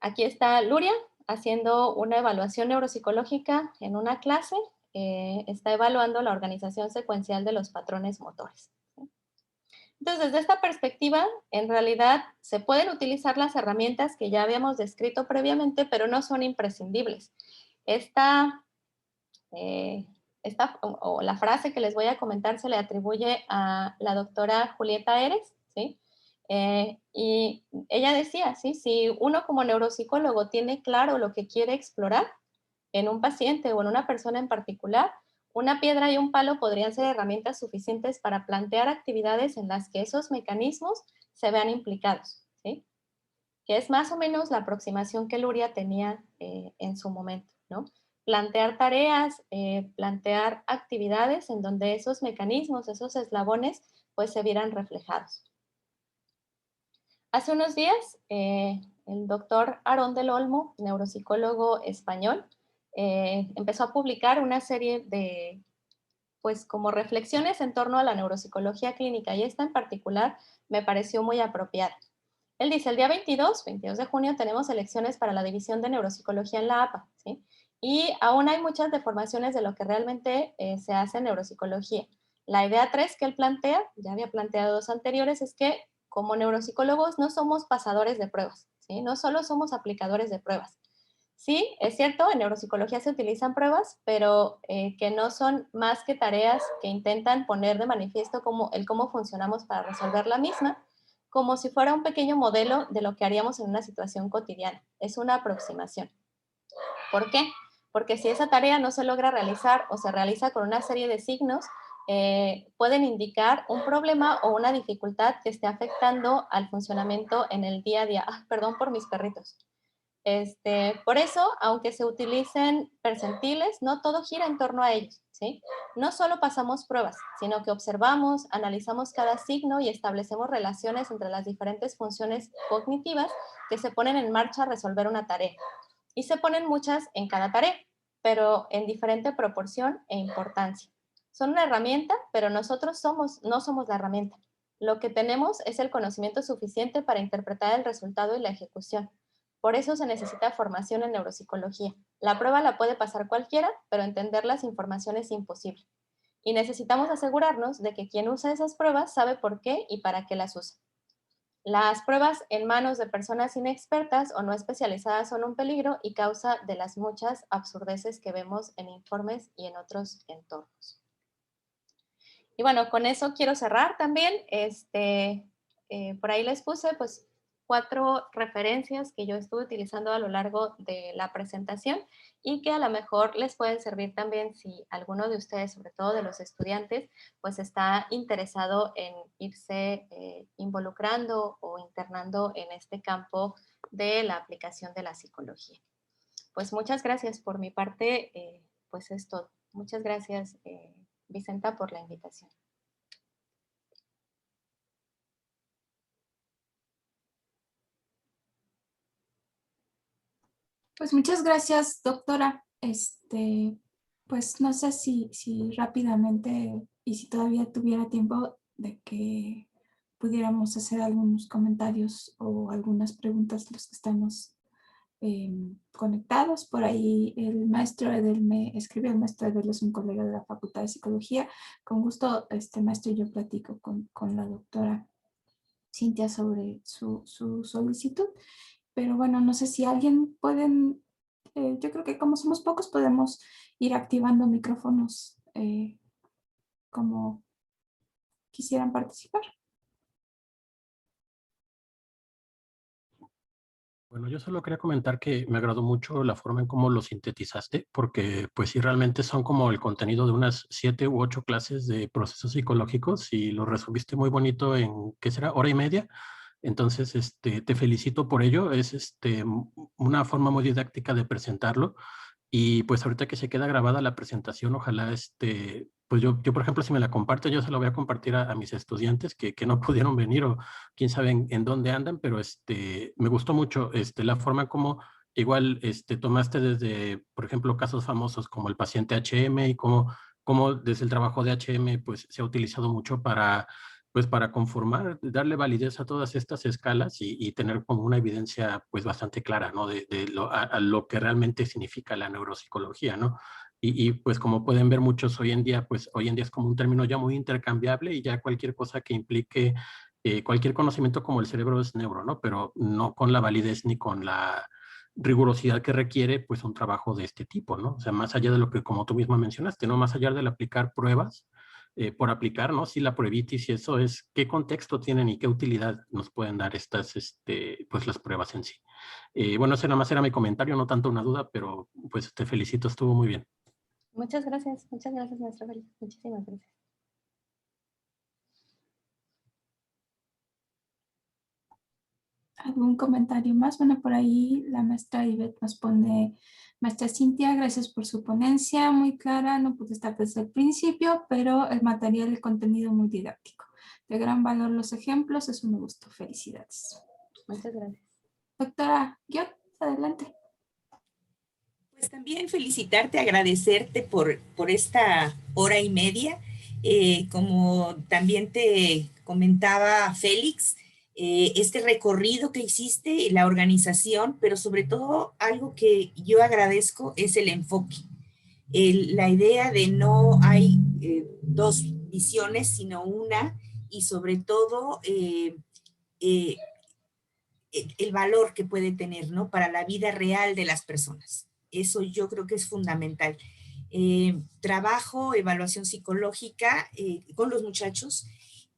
Aquí está Luria haciendo una evaluación neuropsicológica en una clase, está evaluando la organización secuencial de los patrones motores, ¿sí? Entonces, desde esta perspectiva, en realidad se pueden utilizar las herramientas que ya habíamos descrito previamente, pero no son imprescindibles. Esta o la frase que les voy a comentar se le atribuye a la doctora Julieta Eres, ¿sí? Y ella decía, ¿sí? Si uno como neuropsicólogo tiene claro lo que quiere explorar en un paciente o en una persona en particular, una piedra y un palo podrían ser herramientas suficientes para plantear actividades en las que esos mecanismos se vean implicados, ¿sí? Que es más o menos la aproximación que Luria tenía en su momento, ¿no? Plantear tareas, plantear actividades en donde esos mecanismos, esos eslabones, pues se vieran reflejados. Hace unos días, el doctor Aarón del Olmo, neuropsicólogo español, empezó a publicar una serie de, pues, como reflexiones en torno a la neuropsicología clínica, y esta en particular me pareció muy apropiada. Él dice, el día 22 de junio tenemos elecciones para la División de Neuropsicología en la APA, ¿sí? Y aún hay muchas deformaciones de lo que realmente se hace en neuropsicología. La idea 3 que él plantea, ya había planteado dos anteriores, es que como neuropsicólogos no somos pasadores de pruebas, ¿sí? No solo somos aplicadores de pruebas. Sí, es cierto, en neuropsicología se utilizan pruebas, pero que no son más que tareas que intentan poner de manifiesto cómo funcionamos para resolver la misma, como si fuera un pequeño modelo de lo que haríamos en una situación cotidiana. Es una aproximación. ¿Por qué? Porque si esa tarea no se logra realizar o se realiza con una serie de signos, pueden indicar un problema o una dificultad que esté afectando al funcionamiento en el día a día. Ah, perdón por mis perritos. Por eso, aunque se utilicen percentiles, no todo gira en torno a ellos, ¿sí? No solo pasamos pruebas, sino que observamos, analizamos cada signo y establecemos relaciones entre las diferentes funciones cognitivas que se ponen en marcha a resolver una tarea. Y se ponen muchas en cada tarea, pero en diferente proporción e importancia. Son una herramienta, pero nosotros no somos la herramienta. Lo que tenemos es el conocimiento suficiente para interpretar el resultado y la ejecución. Por eso se necesita formación en neuropsicología. La prueba la puede pasar cualquiera, pero entender las informaciones es imposible. Y necesitamos asegurarnos de que quien usa esas pruebas sabe por qué y para qué las usa. Las pruebas en manos de personas inexpertas o no especializadas son un peligro y causa de las muchas absurdeces que vemos en informes y en otros entornos. Y bueno, con eso quiero cerrar también. Por ahí les puse pues 4 referencias que yo estuve utilizando a lo largo de la presentación y que a lo mejor les pueden servir también si alguno de ustedes, sobre todo de los estudiantes, pues está interesado en irse involucrando o internando en este campo de la aplicación de la psicología. Pues muchas gracias por mi parte, pues es todo. Muchas gracias, Vicenta, por la invitación. Pues muchas gracias, doctora. Pues no sé si rápidamente y si todavía tuviera tiempo de que pudiéramos hacer algunos comentarios o algunas preguntas los que estamos conectados. Por ahí el maestro Edel me escribe, el maestro Edel es un colega de la Facultad de Psicología. Con gusto, maestro, yo platico con la doctora Cintia sobre su solicitud. Pero bueno, no sé si alguien pueden, yo creo que como somos pocos podemos ir activando micrófonos como quisieran participar. Bueno, yo solo quería comentar que me agradó mucho la forma en cómo lo sintetizaste, porque pues sí, realmente son como el contenido de unas 7 u 8 clases de procesos psicológicos y lo resumiste muy bonito en, ¿qué será? Hora y media. Entonces, te felicito por ello. Es una forma muy didáctica de presentarlo. Y pues ahorita que se queda grabada la presentación, ojalá, pues yo, por ejemplo, si me la comparto, yo se la voy a compartir a mis estudiantes que no pudieron venir o quién sabe en dónde andan, pero me gustó mucho la forma como igual tomaste desde, por ejemplo, casos famosos como el paciente HM y cómo desde el trabajo de HM pues se ha utilizado mucho pues para conformar, darle validez a todas estas escalas y tener como una evidencia pues bastante clara, ¿no? De a lo que realmente significa la neuropsicología, ¿no? Pues como pueden ver muchos hoy en día, pues hoy en día es como un término ya muy intercambiable y ya cualquier cosa que implique cualquier conocimiento como el cerebro es neuro, ¿no? Pero no con la validez ni con la rigurosidad que requiere pues un trabajo de este tipo, ¿no? O sea, más allá de lo que como tú misma mencionaste, ¿no? Más allá del aplicar pruebas, por aplicar, ¿no? Si la pruebitis y eso es, ¿qué contexto tienen y qué utilidad nos pueden dar estas, pues las pruebas en sí? Bueno, ese nada más era mi comentario, no tanto una duda, pero pues te felicito, estuvo muy bien. Muchas gracias, maestro Félix. Muchísimas gracias. ¿Algún comentario más? Bueno, por ahí la maestra Ivette nos pone, maestra Cintia, gracias por su ponencia, muy clara, no pude estar desde el principio, pero el material, el contenido muy didáctico. De gran valor los ejemplos, eso me gustó, felicidades. Muchas gracias. Doctora Guiot, adelante. Pues también felicitarte, agradecerte por esta hora y media. Como también te comentaba Félix, este recorrido que hiciste, la organización, pero sobre todo algo que yo agradezco es el enfoque. La idea de no hay dos visiones, sino una, y sobre todo eh, el valor que puede tener, ¿no? Para la vida real de las personas. Eso yo creo que es fundamental. Trabajo, evaluación psicológica con los muchachos,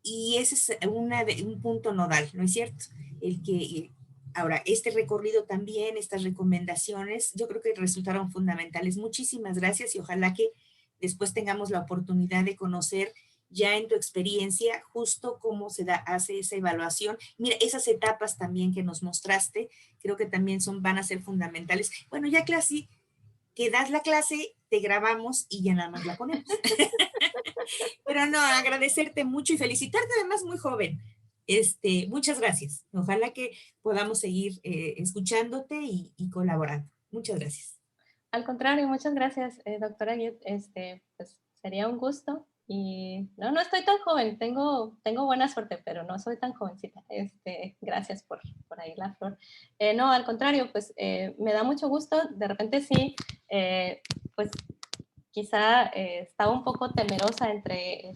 y ese es un punto nodal, ¿no es cierto? El que ahora, este recorrido también, estas recomendaciones, yo creo que resultaron fundamentales. Muchísimas gracias, y ojalá que después tengamos la oportunidad de conocer ya en tu experiencia justo cómo hace esa evaluación. Mira, esas etapas también que nos mostraste, creo que también van a ser fundamentales. Bueno, ya casi que das la clase, te grabamos y ya nada más la ponemos. Pero no, agradecerte mucho y felicitarte, además muy joven. Muchas gracias. Ojalá que podamos seguir escuchándote y colaborando. Muchas gracias. Al contrario, muchas gracias, doctora Guiot. Pues sería un gusto. Y no estoy tan joven, tengo buena suerte, pero no soy tan jovencita. Gracias por ahí la flor. No, al contrario, pues me da mucho gusto. De repente sí, pues quizá estaba un poco temerosa entre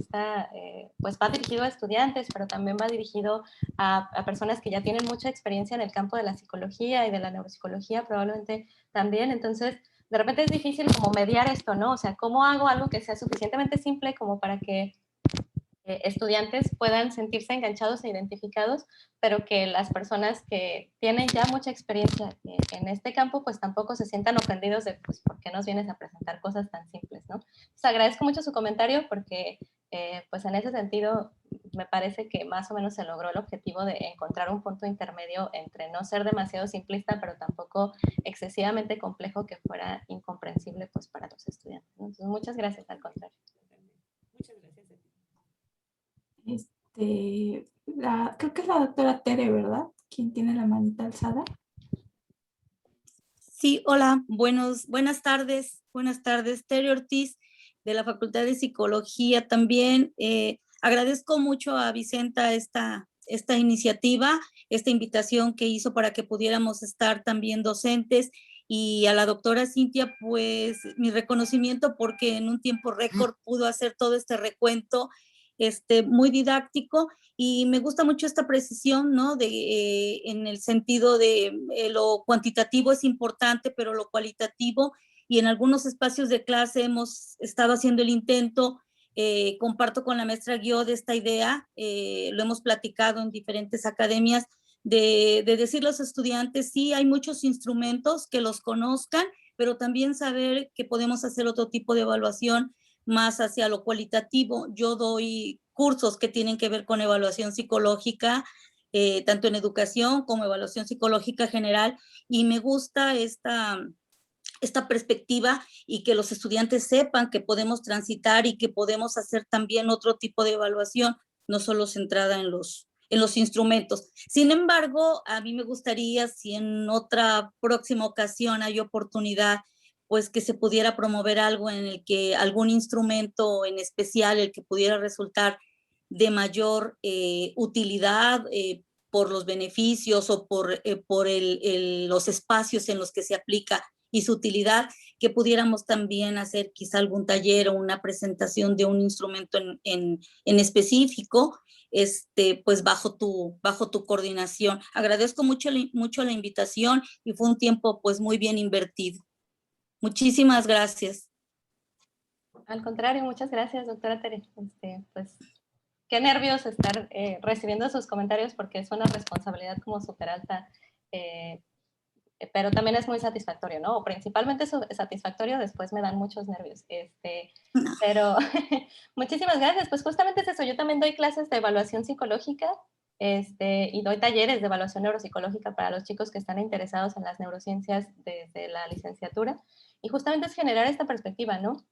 pues va dirigido a estudiantes, pero también va dirigido a personas que ya tienen mucha experiencia en el campo de la psicología y de la neuropsicología probablemente también. Entonces, de repente es difícil como mediar esto, ¿no? O sea, ¿cómo hago algo que sea suficientemente simple como para que estudiantes puedan sentirse enganchados e identificados, pero que las personas que tienen ya mucha experiencia en este campo, pues tampoco se sientan ofendidos de, pues, ¿por qué nos vienes a presentar cosas tan simples, no? Pues agradezco mucho su comentario porque, pues en ese sentido, me parece que más o menos se logró el objetivo de encontrar un punto intermedio entre no ser demasiado simplista, pero tampoco excesivamente complejo que fuera incomprensible, pues, para los estudiantes, ¿no? Entonces, muchas gracias, al contrario. Muchas gracias a ti. Creo que es la doctora Tere, ¿verdad? Quien tiene la manita alzada. Sí, hola, buenas tardes, Tere Ortiz, de la Facultad de Psicología también. Agradezco mucho a Vicenta esta iniciativa, esta invitación que hizo para que pudiéramos estar también docentes, y a la doctora Cintia, pues mi reconocimiento porque en un tiempo récord pudo hacer todo este recuento muy didáctico, y me gusta mucho esta precisión, ¿no? En el sentido de lo cuantitativo es importante, pero lo cualitativo, y en algunos espacios de clase hemos estado haciendo el intento. Comparto con la maestra Guiot de esta idea, lo hemos platicado en diferentes academias, de decir a los estudiantes, sí, hay muchos instrumentos, que los conozcan, pero también saber que podemos hacer otro tipo de evaluación más hacia lo cualitativo. Yo doy cursos que tienen que ver con evaluación psicológica, tanto en educación como evaluación psicológica general, y me gusta esta perspectiva, y que los estudiantes sepan que podemos transitar y que podemos hacer también otro tipo de evaluación, no solo centrada en los instrumentos. Sin embargo, a mí me gustaría, si en otra próxima ocasión hay oportunidad, pues que se pudiera promover algo en el que algún instrumento en especial, el que pudiera resultar de mayor utilidad por los beneficios o por los espacios en los que se aplica y su utilidad, que pudiéramos también hacer quizá algún taller o una presentación de un instrumento en específico, pues bajo tu coordinación. Agradezco mucho la invitación, y fue un tiempo pues muy bien invertido. Muchísimas gracias. Al contrario, muchas gracias, doctora Tere. Pues qué nervios estar recibiendo sus comentarios, porque es una responsabilidad como súper alta, pero también es muy satisfactorio, ¿no? O principalmente es satisfactorio, después me dan muchos nervios. Pero muchísimas gracias. Pues justamente es eso, yo también doy clases de evaluación psicológica y doy talleres de evaluación neuropsicológica para los chicos que están interesados en las neurociencias desde la licenciatura, y justamente es generar esta perspectiva, ¿no?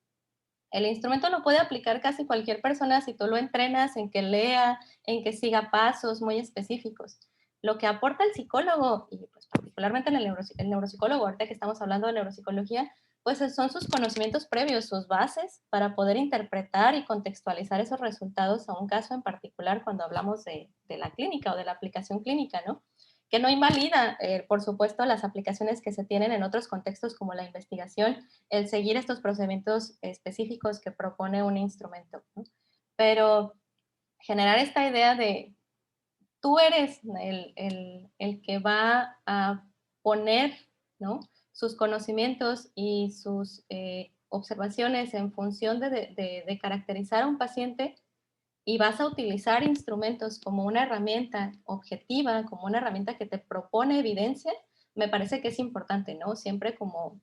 El instrumento lo puede aplicar casi cualquier persona si tú lo entrenas en que lea, en que siga pasos muy específicos. lo que aporta el psicólogo, y pues particularmente en el neuropsicólogo, ahorita que estamos hablando de neuropsicología, pues son sus conocimientos previos, sus bases para poder interpretar y contextualizar esos resultados a un caso en particular cuando hablamos de la clínica o de la aplicación clínica, ¿no? Que no invalida, por supuesto, las aplicaciones que se tienen en otros contextos como la investigación, el seguir estos procedimientos específicos que propone un instrumento, ¿no? Pero generar esta idea de tú eres el que va a poner, ¿no?, sus conocimientos y sus observaciones en función de caracterizar a un paciente, y vas a utilizar instrumentos como una herramienta objetiva, como una herramienta que te propone evidencia, me parece que es importante, ¿no? Siempre como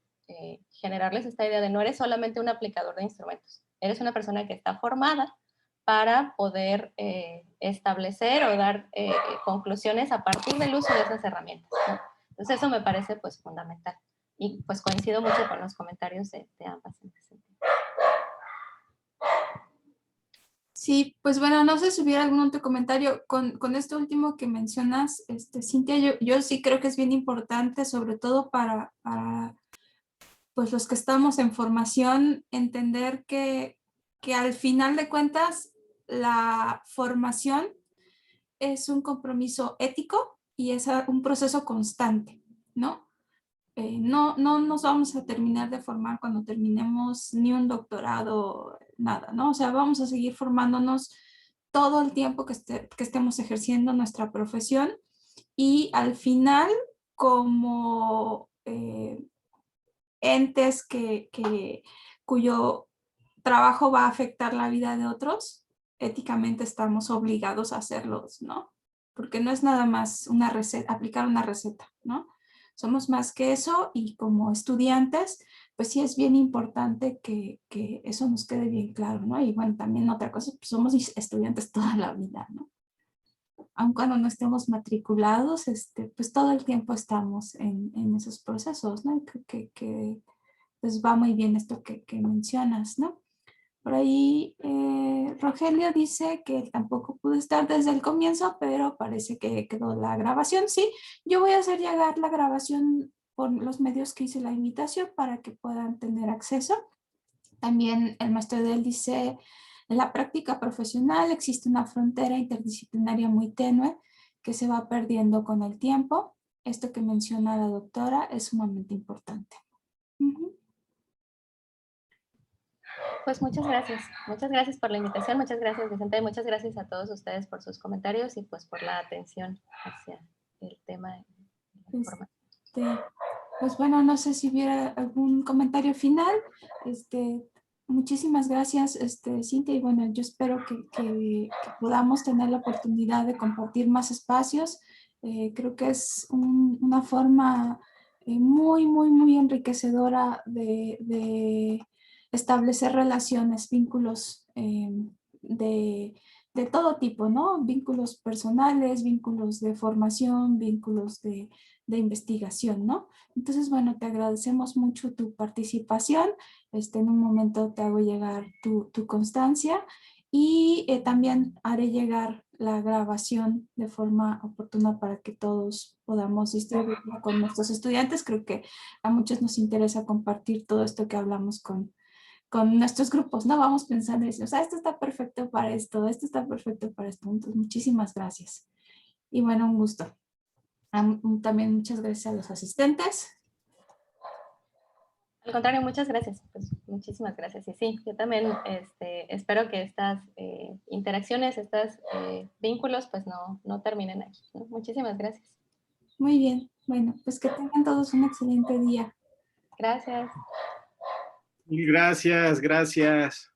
generarles esta idea de no eres solamente un aplicador de instrumentos, eres una persona que está formada para poder establecer o dar conclusiones a partir del uso de esas herramientas, ¿no? Entonces eso me parece pues fundamental. Y pues coincido mucho con los comentarios de ambas en ese sentido. Sí, pues bueno, no sé si hubiera algún otro comentario con esto último que mencionas, Cintia, yo sí creo que es bien importante, sobre todo para pues los que estamos en formación, entender que al final de cuentas la formación es un compromiso ético y es un proceso constante, ¿no? No nos vamos a terminar de formar cuando terminemos ni un doctorado, nada, ¿no? O sea, vamos a seguir formándonos todo el tiempo que estemos ejerciendo nuestra profesión, y al final, como entes cuyo trabajo va a afectar la vida de otros, éticamente estamos obligados a hacerlos, ¿no? Porque no es nada más una receta, aplicar una receta, ¿no? Somos más que eso, y como estudiantes, pues sí es bien importante que eso nos quede bien claro, ¿no? Y bueno, también otra cosa, pues somos estudiantes toda la vida, ¿no? Aun cuando no estemos matriculados, pues todo el tiempo estamos en esos procesos, ¿no? Y creo que pues va muy bien esto que mencionas, ¿no? Por ahí Rogelio dice que él tampoco pudo estar desde el comienzo, pero parece que quedó la grabación. Sí, yo voy a hacer llegar la grabación por los medios que hice la invitación para que puedan tener acceso. También el maestro de él dice: en la práctica profesional existe una frontera interdisciplinaria muy tenue que se va perdiendo con el tiempo. Esto que menciona la doctora es sumamente importante. Pues muchas gracias por la invitación, muchas gracias Vicente, y muchas gracias a todos ustedes por sus comentarios y pues por la atención hacia el tema de la información. Pues bueno, no sé si hubiera algún comentario final. Muchísimas gracias, Cintia, y bueno, yo espero que podamos tener la oportunidad de compartir más espacios. Creo que es una forma muy, muy, muy enriquecedora de establecer relaciones, vínculos de todo tipo, ¿no? Vínculos personales, vínculos de formación, vínculos de investigación, ¿no? Entonces, bueno, te agradecemos mucho tu participación. En un momento te hago llegar tu constancia, y también haré llegar la grabación de forma oportuna para que todos podamos distribuirla con nuestros estudiantes. Creo que a muchos nos interesa compartir todo esto que hablamos con nuestros grupos, ¿no? Vamos pensando y decimos, esto está perfecto para esto, esto está perfecto para esto. Entonces, muchísimas gracias. Y bueno, un gusto. También muchas gracias a los asistentes. Al contrario, muchas gracias, pues muchísimas gracias. Y sí, yo también espero que estas interacciones, estos vínculos, pues no terminen aquí, ¿no? Muchísimas gracias. Muy bien, bueno, pues que tengan todos un excelente día. Gracias. Gracias, gracias.